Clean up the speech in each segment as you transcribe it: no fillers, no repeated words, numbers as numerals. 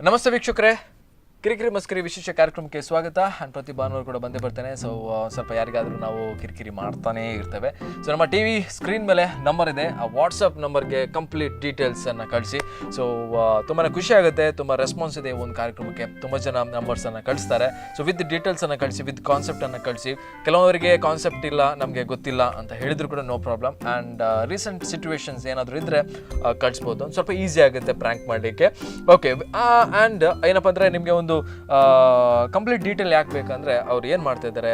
ನಮಸ್ತೆ ವೀಕ್ಷಕರೇ, ಕಿರಿಕಿರಿ ಮಸ್ಕರಿ ವಿಶೇಷ ಕಾರ್ಯಕ್ರಮಕ್ಕೆ ಸ್ವಾಗತ. ನಾನು ಪ್ರತಿ ಭಾನುವಾರ ಕೂಡ ಬಂದೇ ಬರ್ತೇನೆ. ಸೊ ಸ್ವಲ್ಪ ಯಾರಿಗಾದರೂ ನಾವು ಕಿರಿಕಿರಿ ಮಾಡ್ತಾನೇ ಇರ್ತೇವೆ. ಸೊ ನಮ್ಮ ಟಿ ವಿ ಸ್ಕ್ರೀನ್ ಮೇಲೆ ನಂಬರ್ ಇದೆ, ಆ ವಾಟ್ಸಪ್ ನಂಬರ್ಗೆ ಕಂಪ್ಲೀಟ್ ಡೀಟೇಲ್ಸನ್ನು ಕಳಿಸಿ. ಸೊ ತುಂಬಾ ಖುಷಿ ಆಗುತ್ತೆ, ತುಂಬ ರೆಸ್ಪಾನ್ಸ್ ಇದೆ ಒಂದು ಕಾರ್ಯಕ್ರಮಕ್ಕೆ. ತುಂಬ ಜನ ನಂಬರ್ಸನ್ನು ಕಳಿಸ್ತಾರೆ. ಸೊ ವಿತ್ ಡೀಟೇಲ್ಸನ್ನು ಕಳಿಸಿ, ವಿತ್ ಕಾನ್ಸೆಪ್ಟನ್ನು ಕಳಿಸಿ. ಕೆಲವರಿಗೆ ಕಾನ್ಸೆಪ್ಟ್ ಇಲ್ಲ, ನಮಗೆ ಗೊತ್ತಿಲ್ಲ ಅಂತ ಹೇಳಿದ್ರು ಕೂಡ no problem. And recent situations ಏನಾದರೂ ಇದ್ದರೆ ಕಳಿಸ್ಬೋದು, ಒಂದು ಸ್ವಲ್ಪ ಈಸಿ ಆಗುತ್ತೆ ಪ್ರ್ಯಾಂಕ್ ಮಾಡಲಿಕ್ಕೆ. ಓಕೆ, ಆ್ಯಂಡ್ ಏನಪ್ಪ ಅಂದರೆ ನಿಮಗೆ ಒಂದು ಕಂಪ್ಲೀಟ್ ಡೀಟೇಲ್ ಯಾಕೆ ಬೇಕಂದರೆ ಅವ್ರು ಏನು ಮಾಡ್ತಾ ಇದ್ದಾರೆ,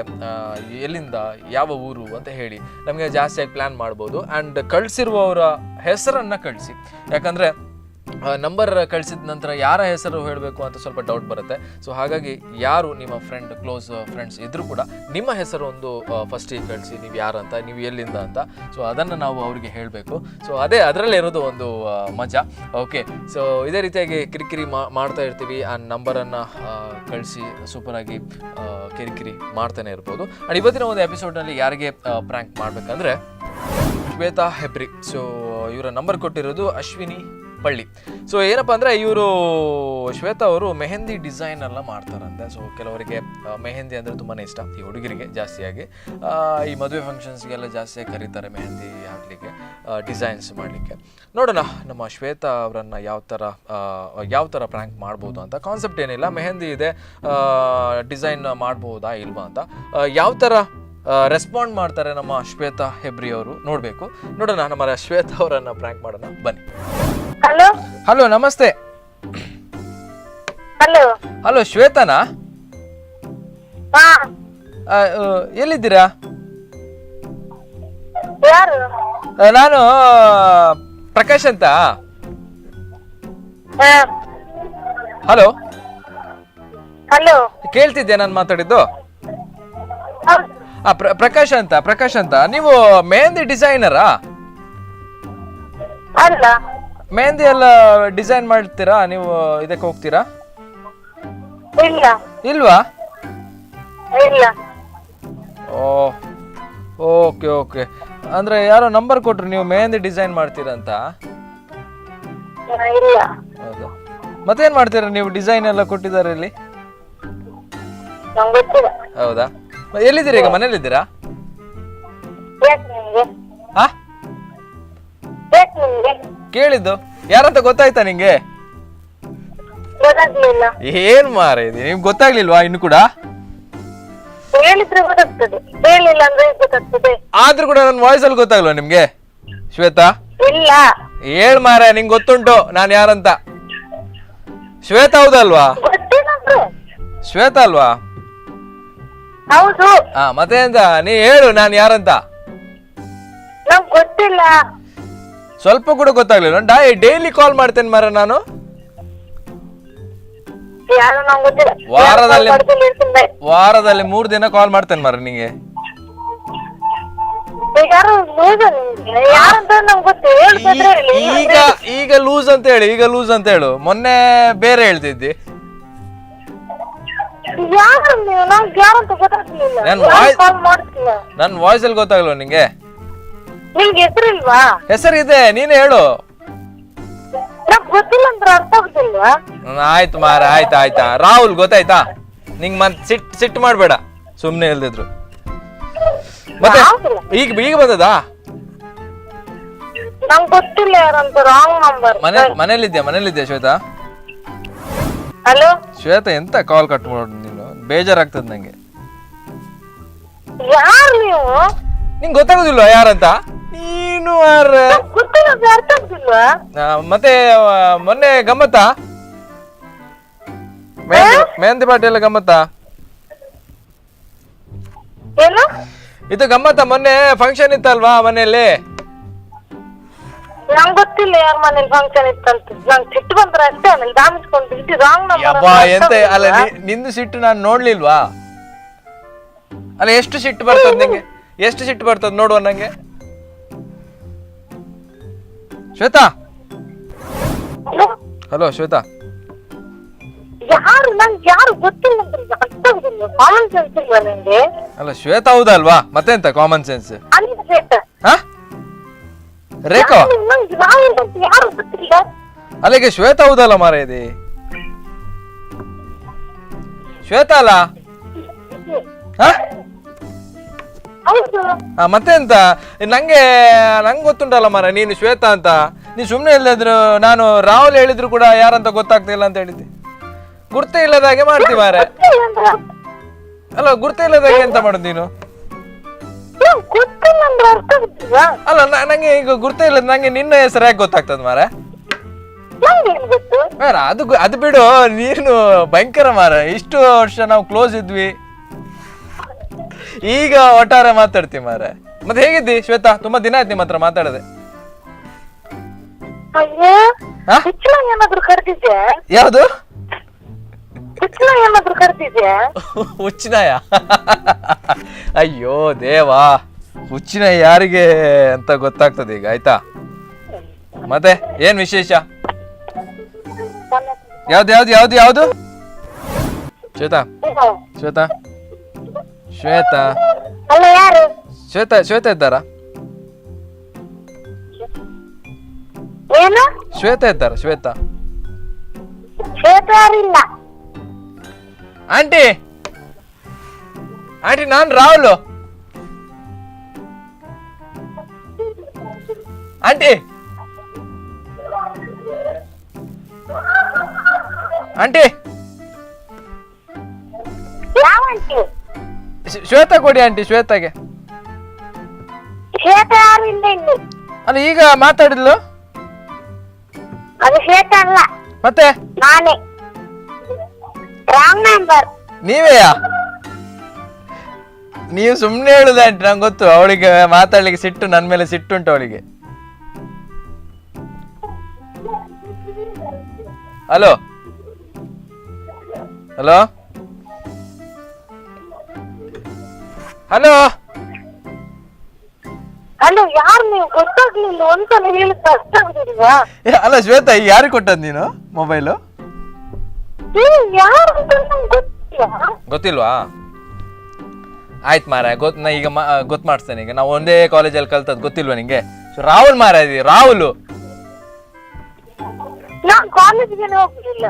ಎಲ್ಲಿಂದ, ಯಾವ ಊರು ಅಂತ ಹೇಳಿ ನಮಗೆ ಜಾಸ್ತಿಯಾಗಿ ಪ್ಲ್ಯಾನ್ ಮಾಡ್ಬೋದು. ಆ್ಯಂಡ್ ಕಳಿಸಿರುವವರ ಹೆಸರನ್ನು ಕಳಿಸಿ, ಯಾಕಂದರೆ ನಂಬರ್ ಕಳಿಸಿದ ನಂತರ ಯಾರ ಹೆಸರು ಹೇಳಬೇಕು ಅಂತ ಸ್ವಲ್ಪ ಡೌಟ್ ಬರುತ್ತೆ. ಸೊ ಹಾಗಾಗಿ ಯಾರು ನಿಮ್ಮ ಫ್ರೆಂಡ್, ಕ್ಲೋಸ್ ಫ್ರೆಂಡ್ಸ್ ಇದ್ದರೂ ಕೂಡ ನಿಮ್ಮ ಹೆಸರು ಒಂದು ಫಸ್ಟಿಗೆ ಕಳಿಸಿ, ನೀವು ಯಾರಂತ, ನೀವು ಎಲ್ಲಿಂದ ಅಂತ. ಸೊ ಅದನ್ನು ನಾವು ಅವರಿಗೆ ಹೇಳಬೇಕು. ಸೊ ಅದರಲ್ಲೇ ಇರೋದು ಒಂದು ಮಜಾ. ಓಕೆ, ಸೊ ಇದೇ ರೀತಿಯಾಗಿ ಕಿರಿಕಿರಿ ಮಾಡ್ತಾ ಇರ್ತೀವಿ. ಆ ನಂಬರನ್ನು ಕಳಿಸಿ ಸೂಪರಾಗಿ ಕಿರಿಕಿರಿ ಮಾಡ್ತಾನೆ ಇರ್ಬೋದು. ಆ್ಯಂಡ್ ಇವತ್ತಿನ ಒಂದು ಎಪಿಸೋಡ್ನಲ್ಲಿ ಯಾರಿಗೆ ಪ್ರ್ಯಾಂಕ್ ಮಾಡಬೇಕಂದ್ರೆ ಶ್ವೇತಾ ಹೆಬ್ರಿ. ಸೊ ಇವರ ನಂಬರ್ ಕೊಟ್ಟಿರೋದು ಅಶ್ವಿನಿ ಪಳ್ಳಿ. ಸೊ ಏನಪ್ಪ ಅಂದರೆ ಇವರು ಶ್ವೇತಾ ಅವರು ಮೆಹಂದಿ ಡಿಸೈನ್ ಎಲ್ಲ ಮಾಡ್ತಾರಂತೆ. ಸೊ ಕೆಲವರಿಗೆ ಮೆಹಂದಿ ಅಂದರೆ ತುಂಬಾ ಇಷ್ಟ, ಈ ಹುಡುಗರಿಗೆ ಜಾಸ್ತಿಯಾಗಿ. ಈ ಮದುವೆ ಫಂಕ್ಷನ್ಸ್ಗೆಲ್ಲ ಜಾಸ್ತಿಯಾಗಿ ಕರೀತಾರೆ ಮೆಹಂದಿ ಹಾಕಲಿಕ್ಕೆ, ಡಿಸೈನ್ಸ್ ಮಾಡಲಿಕ್ಕೆ. ನೋಡೋಣ ನಮ್ಮ ಶ್ವೇತಾ ಅವರನ್ನು ಯಾವ ಥರ ಪ್ರ್ಯಾಂಕ್ ಮಾಡ್ಬೋದು ಅಂತ. ಕಾನ್ಸೆಪ್ಟ್ ಏನಿಲ್ಲ, ಮೆಹಂದಿ ಇದೆ, ಡಿಸೈನ್ ಮಾಡ್ಬೋದಾ ಇಲ್ವಾ ಅಂತ. ಯಾವ ಥರ ರೆಸ್ಪಾಂಡ್ ಮಾಡ್ತಾರೆ ನಮ್ಮ ಶ್ವೇತಾ ಹೆಬ್ರಿ ಅವರು ನೋಡಬೇಕು. ನೋಡೋಣ, ನಮ್ಮ ಶ್ವೇತಾ ಅವರನ್ನು ಪ್ರ್ಯಾಂಕ್ ಮಾಡೋಣ, ಬನ್ನಿ. ಹಲೋ ಹಲೋ, ನಮಸ್ತೆ. ಹಲೋ ಹಲೋ, ಶ್ವೇತಾನಾ? ಹಾ, ಎಲ್ಲಿದ್ದೀರಾ? ಯಾರು? ನಾನು ಪ್ರಕಾಶ್ ಅಂತ. ಹಲೋ, ಹಲೋ, ಕೇಳ್ತಿದ್ದೆ ನಾನು ಮಾತಾಡಿದ್ದು? ಪ್ರಕಾಶ್ ಅಂತ. ನೀವು ಮೆಹಂದಿ ಡಿಸೈನರಾ? ಅಲ್ಲ, ಮೆಹಂದಿ ಎಲ್ಲ ಡಿಸೈನ್ ಮಾಡ್ತೀರಾ ನೀವು? ಇದಕ್ಕೆ ಹೋಗ್ತೀರಾ? ಇಲ್ಲ. ಇಲ್ವಾ? ಇಲ್ಲ. ಓಕೆ. ಅಂದ್ರೆ ಯಾರೋ ನಂಬರ್ ಕೊಟ್ರು, ನೀವು ಮೆಹಂದಿ ಡಿಸೈನ್ ಮಾಡ್ತೀರಾ ಅಂತ. ಇಲ್ಲ. ಹೌದಾ? ಮತ್ತೇನ್ ಮಾಡ್ತೀರಾ ನೀವು? ಡಿಸೈನ್ ಎಲ್ಲ ಕೊಟ್ಟಿದ್ದಾರೆ ಇಲ್ಲಿ. ನಂಗೆ ಗೊತ್ತಿಲ್ಲ. ಹೌದಾ? ಎಲ್ಲಿದ್ದೀರಾ ಈಗ? ಮನೇಲಿದ್ದೀರಾ? ಯಾಕೆ ನಿಮ್ಗೆ? ಹಾ, ಯಾಕೆ ನಿಮ್ಗೆ? ಕೇಳಿದ್ದು ಯಾರಂತ ಗೊತ್ತಾಯ್ತಾ ನಿಂಗೆ? ಗೊತ್ತಾಗ್ಲಿಲ್ಲ. ಏನ್ ಮಾರಿದೆ, ನಿಮ್ಗೆ ಗೊತ್ತಾಗ್ಲಿಲ್ವಾ ಇನ್ನು ಕೂಡ? ಹೇಳಿದ್ರೆ ಗೊತ್ತಾಗ್ತದೆ, ಹೇಳಿಲ್ಲ ಅಂದ್ರೆ ಗೊತ್ತಾಗ್ತದೆ. ಆದ್ರೂ ಕೂಡ ನನ್ನ ವಾಯ್ಸ್ ಅಲ್ಲಿ ಗೊತ್ತಾಗ್ಲ್ವಾ ನಿಮ್ಗೆ ಶ್ವೇತಾ? ಇಲ್ಲ. ಹೇಳ್ ಮಾರ, ನಿಂಗೆ ಗೊತ್ತುಂಟು ನಾನು ಯಾರಂತ. ಶ್ವೇತಾ ಹೌದಲ್ವಾ? ಗೊತ್ತಿಲ್ಲ ಅಂದ್ರೆ? ಶ್ವೇತಾ ಅಲ್ವಾ? ಹೌದು. ಮತ್ತೆ ಎಂತ, ನೀ ಹೇಳು ನಾನು ಯಾರಂತ. ನಂಗೆ ಗೊತ್ತಿಲ್ಲ. ಸ್ವಲ್ಪ ಕೂಡ ಗೊತ್ತಾಗ್ಲಿಲ್ಲ. ಡೈಲಿ ಕಾಲ್ ಮಾಡ್ತೇನೆ ಮಾರ ನಾನು. ಯಾರು ನಂಗೆ ಗೊತ್ತಿಲ್ಲ. ವಾರದಲ್ಲಿ 3 ದಿನ ಕಾಲ್ ಮಾಡ್ತೇನೆ ಮಾರ ನಿಂಗೆ. ಯಾರು ಲೂಸ್ ನಿಮ್ಗೆ? ಯಾರಂತ ನಂಗೆ ಗೊತ್ತಿಲ್ಲ. ಈಗ ಲೂಸ್ ಅಂತ ಹೇಳು. ಮೊನ್ನೆ ಬೇರೆ ಹೇಳ್ತಿದ್ದಿ. ಯಾರು ನೀವು? ನಂಗೆ ಯಾರಂತ ಗೊತ್ತಾಗ್ಲಿಲ್ಲ. ನನ್ನ ವಾಯ್ಸ್ ಅಲ್ಲಿ ಗೊತ್ತಾಗ್ಲ್ವ ನಿಂಗೆ? ನಿಮ್ಗೆ ಹೆಸರಿಲ್ವಾ? ಹೆಸರಿದೆ, ನೀನು ಹೇಳು. ನಂಗೆ ಗೊತ್ತಿಲ್ಲ ಅಂದ್ರೆ ಅರ್ಥ ಆಗುದಿಲ್ವಾ? ಆಯ್ತು ಮಾರ, ಆಯ್ತಾ. ರಾಹುಲ್ ಗೊತ್ತಾಯ್ತಾ ನಿಂಗ್? ಸಿಟ್ಟು ಮಾಡ್ಬೇಡ, ಸುಮ್ನೆ ಹೇಳ್ದಿದ್ರು. ಮತ್ತೆ ಈಗ ಬಂದದಾ? ನಂಗೆ ಗೊತ್ತಿಲ್ಲ ಯಾರಂತ. Wrong number. ಮನೇಲಿದ್ಯಾ ಶ್ವೇತಾ? ಹಲೋ ಶ್ವೇತಾ, ಎಂತ ಕಾಲ್ ಕಟ್ ಮಾಡೋದು ನೀನು? ಬೇಜಾರಾಗ್ತದ ನಂಗೆ. ಯಾರು ನೀವು? ನಿಂಗೆ ಗೊತ್ತಾಗೋದಿಲ್ವಾ ಯಾರಂತ? ನೀನು ಗೊತ್ತಿಲ್ಲ, ಅರ್ಥ ಆಗುದಿಲ್ವಾ? ಮತ್ತೆ ಮೊನ್ನೆ ಗಮ್ಮತ್ತಾ? ಮೆಹಂದಿ ಪಾರ್ಟಿ ಎಲ್ಲ ಗಮ್ಮತ್ತಾ? ಏನು ಇದು ಗಮ್ಮತ್ತಾ? ಮೊನ್ನೆ ಫಂಕ್ಷನ್ ಇತ್ತಲ್ವಾ ಮನೆಯಲ್ಲಿ? ನಂಗೆ ಗೊತ್ತಿಲ್ಲ ಯಾರ ಮನೇಲಿ ಫಂಕ್ಷನ್ ಇತ್ತಂತ. ನಂಗೆ ಸಿಟ್ಟು ಬಂದ್ರೆ ಅಷ್ಟೇ, ಆಮೇಲೆ ದಾಮಿಸ್ಕೊಂಡು ಇಟ್ಟು ರಾಂಗ್ ನಂಬರ್. ಎಂತ ಅಲ್ಲ, ನಿಂದು ಸಿಟ್ಟು ನಾನು ನೋಡ್ಲಿಲ್ವಾ? ಅಲ್ಲ, ಎಷ್ಟು ಸಿಟ್ಟು ಬರ್ತದ ನಿಂಗೆ? ಎಷ್ಟು ಸಿಟ್ಟು ಬರ್ತದ ನೋಡುವ ನಂಗೆ. ಶ್ವೇತಾ, ಹಲೋ ಶ್ವೇತಾ. ಯಾರು? ನಂಗೆ ಯಾರು ಗೊತ್ತಿಲ್ಲ ಅಂದ್ರೆ ಅರ್ಥ ಆಗುದಿಲ್ಲ. ಕಾಮನ್ ಸೆನ್ಸ್ ಇಲ್ವಾ ನಿಂಗೆ? ಅಲ್ಲ, ಶ್ವೇತಾ ಹೌದಲ್ವಾ? ಮತ್ತೆಂತ ಕಾಮನ್ ಸೆನ್ಸ್? ರೇಖಾ, ನಂಗೆ ಯಾರು ಗೊತ್ತಿಲ್ಲ. ಅಲ್ಲಿಗೆ ಶ್ವೇತಾ ಹೌದಲ್ಲ ಮಾರ ಇದೆ. ಶ್ವೇತಾ ಅಲ್ಲ? ಹಾ ಹೌದು. ಮತ್ತೆ ಎಂತ? ನಂಗೆ ಗೊತ್ತುಂಟಲ್ಲ ಮರ ನೀನು ಶ್ವೇತಾ ಅಂತ. ನೀ ಸುಮ್ಮನೆ ಇಲ್ಲದ್ರು ನಾನು ರಾಹುಲ್ ಹೇಳಿದ್ರು ಕೂಡ ಯಾರಂತ ಗೊತ್ತಾಗ್ತಿಲ್ಲ ಅಂತ ಹೇಳಿದ್ದೆ. ಗುರ್ತೇ ಇಲ್ಲದ ಹಾಗೆ ಮಾಡ್ತಿ ಮಾರ. ಅಲ್ಲ ಗುರ್ತೇ ಇಲ್ಲದಾಗೆ ಎಂತ ಮಾಡುದು ನೀನು? ಅಲ್ಲ ನಂಗೆ ಈಗ ಗುರ್ತೇ ಇಲ್ಲದ ನಂಗೆ ನಿನ್ನ ಹೆಸರು ಯಾಕೆ ಗೊತ್ತಾಗ್ತದ ಮಾರ? ಮಾರ ಅದು ಬಿಡು, ನೀನು ಭಯಂಕರ ಮಾರ. ಇಷ್ಟು ವರ್ಷ ನಾವು ಕ್ಲೋಸ್ ಇದ್ವಿ, ಈಗ ಒಟ್ಟಾರೆ ಮಾತಾಡ್ತೀವಿ ಮಾರ. ಮತ್ತೆ ಹೇಗಿದ್ದಿ ಶ್ವೇತಾ? ತುಂಬಾ ದಿನ ಆಯ್ತು ನಿಮ್ಮ ಹತ್ರ ಮಾತಾಡದೆ. ಏನಾದ್ರು ಕರ್ದಿದ್ಯಾ? ಯಾವುದು ಏನಾದ್ರು ಕರ್ದಿದ್ಯಾ? ಹುಚ್ಚಿನಾಯ? ಅಯ್ಯೋ ದೇವಾ, ಹುಚ್ಚಿನ ಯಾರಿಗೆ ಅಂತ ಗೊತ್ತಾಗ್ತದೆ ಈಗ. ಆಯ್ತಾ, ಮತ್ತೆ ಏನ್ ವಿಶೇಷ? ಯಾವ್ದು ಯಾವ್ದು ಯಾವ್ದು ಯಾವ್ದು? ಶ್ವೇತಾ ಶ್ವೇತಾ ಶ್ವೇತಾ ಅಲ್ಲ ಯಾರು? ಶ್ವೇತಾ ಶ್ವೇತಾ ಇದ್ದಾರಾ? ಏನು? ಶ್ವೇತಾ ಇದ್ದಾರಾ? ಶ್ವೇತಾ ಇಲ್ಲ. ಆಂಟಿ ಆಂಟಿ ನಾನ್ ರಾಹುಲ್. ಆಂಟಿ ಆಂಟಿ ಯಾವ ಆಂಟಿ? ಶ್ವೇತಾ ಕೊಡಿ ಆಂಟಿ, ಶ್ವೇತಾಗೆ. ಶ್ವೇತಾ ಯಾರು ಇಲ್ಲ ಇಲ್ಲಿ. ಅಲ್ಲ ಈಗ ಮಾತಾಡಿದ್ಲು. ಅದು ಶ್ವೇತಾ ಅಲ್ಲ, ಮತ್ತೆ ನಾನೇ. Wrong number. ನೀವೇಯಾ? ನೀವು ಸುಮ್ನೆ ಹೇಳುದ ಆಂಟಿ, ನಂಗೆ ಗೊತ್ತು. ಅವಳಿಗೆ ಮಾತಾಡ್ಲಿಕ್ಕೆ ಸಿಟ್ಟು, ನನ್ ಮೇಲೆ ಸಿಟ್ಟುಂಟು ಅವಳಿಗೆ. ಹಲೋ ಹಲೋ ಹಲೋ ಹಲೋ, ಯಾರು ನೀವು? ಗೊತ್ತಾಗ್ಲಿಲ್ಲ. ಒಂದ್ಸಲ ಹೇಳಿದ್ರೆ ಅರ್ಥ ಆಗುದಿಲ್ವಾ? ಅಲ್ಲ ಶ್ವೇತಾ, ಈಗ ಯಾರು ಕೊಟ್ಟದ್ ನೀನು ಮೊಬೈಲು? ಯಾರು ಅಂತ ನಂಗೆ ಗೊತ್ತಿಲ್ಲ. ಗೊತ್ತಿಲ್ವಾ? ಆಯ್ತು ಮಾರ, ನಾ ಈಗ ಗೊತ್ತು ಮಾಡಿಸ್ತೇನೆ. ಈಗ ನಾವು ಒಂದೇ ಕಾಲೇಜಲ್ಲಿ ಕಲ್ತದ್, ಗೊತ್ತಿಲ್ವಾ ನಿಂಗೆ? ರಾಹುಲ್ ಮಾರ ಇದೀವಿ, ರಾಹುಲ್. ನಾನ್ ಕಾಲೇಜ್ಗೆ ಹೋಗ್ಲಿಲ್ಲ.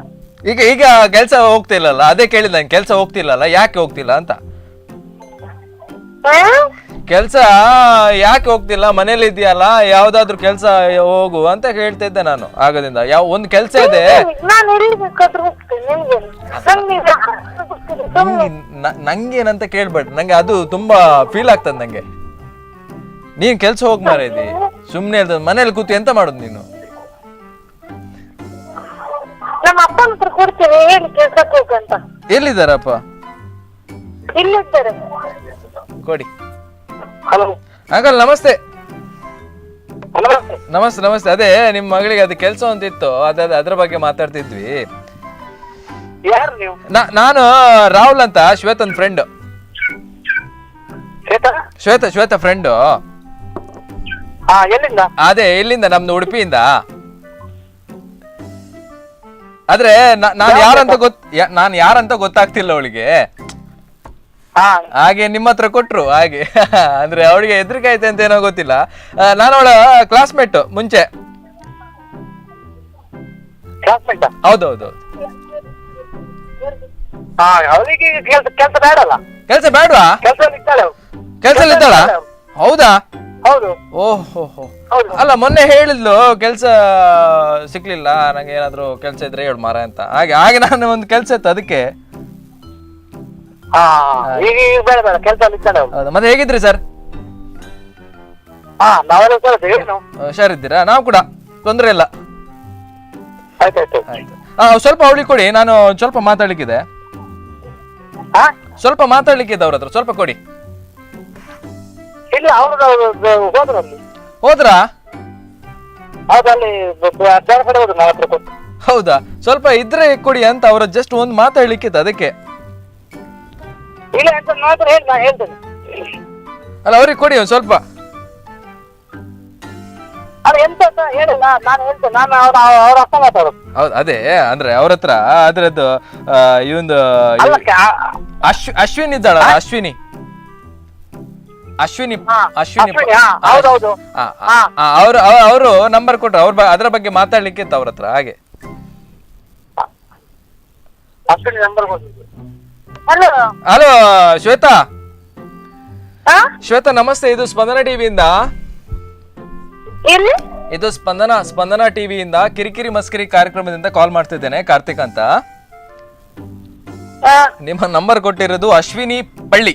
ಈಗ ಕೆಲ್ಸ ಹೋಗ್ತಿಲ್ಲಲ್ಲ, ಅದೇ ಕೇಳಿದ ನಂಗೆ. ಕೆಲ್ಸ ಹೋಗ್ತಿಲ್ಲಲ್ಲ, ಯಾಕೆ ಹೋಗ್ತಿಲ್ಲ ಅಂತ. ಕೆಲ್ಸ ಯಾಕೆ ಹೋಗ್ತಿಲ್ಲ? ಮನೇಲಿ ಇದೆಯಲ್ಲ, ಯಾವ್ದಾದ್ರು ಕೆಲ್ಸ ಹೋಗು ಅಂತ ಹೇಳ್ತಾ ಇದ್ದೆ ನಾನು ಆಗದಿಂದ. ಒಂದು ಕೆಲ್ಸ ಇದೆ. ನಾನು ಎಲ್ಲಿ ಬೇಕಾದ್ರೂ ಹೋಗ್ತೇನೆ. ನಂಗೇನಂತ ಕೇಳ್ಬೇಡ, ನಂಗೆ ಅದು ತುಂಬಾ ಫೀಲ್ ಆಗ್ತದೆ ನಂಗೆ. ನೀನ್ ಕೆಲ್ಸ ಹೋಗ್ ಮಾರ ಇದಿ, ಸುಮ್ನೆ ಇರ್ತದ. ಮನೇಲಿ ಕೂತು ಎಂತ ಮಾಡುದು ನೀನು? ನಮ್ಮ ಅಪ್ಪನ ಹತ್ರ ಕೊಡ್ತೇವೆ, ಹೇಳಿ ಕೆಲ್ಸಕ್ಕೆ ಹೋಗಂತ. ಎಲ್ಲಿದ್ದಾರಪ್ಪ? ಇಲ್ಲಿದ್ದಾರೆ. ಕೊಡಿ. ಹಲೋ ಅಂಕಲ್ ನಮಸ್ತೆ. ನಮಸ್ತೆ ನಮಸ್ತೆ. ಅದೇ ನಿಮ್ ಮಗಳಿಗೆ ಅದು ಕೆಲಸ ಅಂತ ಇತ್ತು, ಅದ್ರ ಬಗ್ಗೆ ಮಾತಾಡ್ತಿದ್ವಿ. ಯಾರು ನೀವು? ನಾನು ರಾಹುಲ್ ಅಂತ, ಶ್ವೇತನ್ ಫ್ರೆಂಡ್. ಶ್ವೇತಾ ಫ್ರೆಂಡ್. ಎಲ್ಲಿಂದ? ಅದೇ ಇಲ್ಲಿಂದ, ನಮ್ದು ಉಡುಪಿಯಿಂದ. ಆದ್ರೆ ನಾನ್ ಯಾರಂತ ಗೊತ್ತಾಗ್ತಿಲ್ಲ ಅವಳಿಗೆ. ಹಾಗೆ ನಿಮ್ಮ ಹತ್ರ ಕೊಟ್ರು ಹಾಗೆ. ಅಂದ್ರೆ ಅವಳಿಗೆ ಹೆದರಿಕೆ ಆಯ್ತು ಅಂತ ಏನೋ ಗೊತ್ತಿಲ್ಲ. ನಾನು ಅವಳ ಕ್ಲಾಸ್ಮೇಟ್ ಮುಂಚೆ. ಹೌದೌದು. ಕೆಲಸ ಬೇಡಲ್ಲ? ಕೆಲ್ಸ ಬೇಡವಾ? ಕೆಲ್ಸ ಇದ್ದಾಳ? ಹೌದಾ? ಹೌದು. ಓಹೋ. ಅಲ್ಲ ಮೊನ್ನೆ ಹೇಳಿದ್ಲು ಕೆಲ್ಸ ಸಿಕ್ಲಿಲ್ಲ ನಂಗೆ, ಏನಾದ್ರು ಕೆಲ್ಸ ಇದ್ರೆ ಹೇಳು ಮಾರ ಅಂತ. ಹಾಗೆ ನಾನು ಒಂದು ಕೆಲ್ಸ ಇತ್ತು ಅದಕ್ಕೆ. ಮತ್ತೆ ಹೇಗಿದ್ರಿ ಸರ್? ಹುಷಾರಿದ್ದೀರಾ? ನಾವು ಕೂಡ ತೊಂದ್ರೆ ಇಲ್ಲ. ಆಯ್ತು. ಸ್ವಲ್ಪ ಅವಳಿಗೆ ಕೊಡಿ, ನಾನು ಸ್ವಲ್ಪ ಮಾತಾಡ್ಲಿಕ್ಕಿದೆ. ಸ್ವಲ್ಪ ಮಾತಾಡ್ಲಿಕ್ಕಿದೆ ಅವ್ರ ಹತ್ರ, ಸ್ವಲ್ಪ ಕೊಡಿ. ಹೋದ್ರಾ? ಹೌದಾ? ಸ್ವಲ್ಪ ಇದ್ರೆ ಕೊಡಿ ಅಂತ ಅವ್ರ ಜಸ್ಟ್ ಒಂದು ಮಾತಾಡ್ಲಿಕ್ಕಿದೆ ಅದಕ್ಕೆ. ಅಲ್ಲ ಅವ್ರಿಗೆ ಕೊಡಿ ಒಂದ್ ಸ್ವಲ್ಪ. ಹೌದು, ಅದೇ ಅಂದ್ರೆ ಅವ್ರ ಹತ್ರ ಅದ್ರದ್ದು ಇವಂದು ಅಶ್ವಿನಿ ಇದ್ದಾಳ, ಅಶ್ವಿನಿ. ಅವರು ನಂಬರ್ ಕೊಟ್ರು, ಅದ್ರ ಬಗ್ಗೆ ಮಾತಾಡ್ಲಿಕ್ಕೆ ಇತ್ತು ಅವ್ರ ಹತ್ರ. ಹಾಗೆ ಹಲೋ. ಹಲೋ ಶ್ವೇತಾ. ಹಾ ಶ್ವೇತಾ ನಮಸ್ತೆ, ಇದು ಸ್ಪಂದನ ಟಿವಿಯಿಂದ. ಎಲ್ಲಿ? ಇದು ಸ್ಪಂದನ ಟಿವಿಯಿಂದ ಕಿರಿಕಿರಿ ಮಸ್ಕಿರಿ ಕಾರ್ಯಕ್ರಮದಿಂದ ಕಾಲ್ ಮಾಡ್ತಿದ್ದೇನೆ. ಕಾರ್ತಿಕ್ ಅಂತ. ಹಾ. ನಿಮ್ಮ ನಂಬರ್ ಕೊಟ್ಟಿರೋದು ಅಶ್ವಿನಿ ಪಳ್ಳಿ.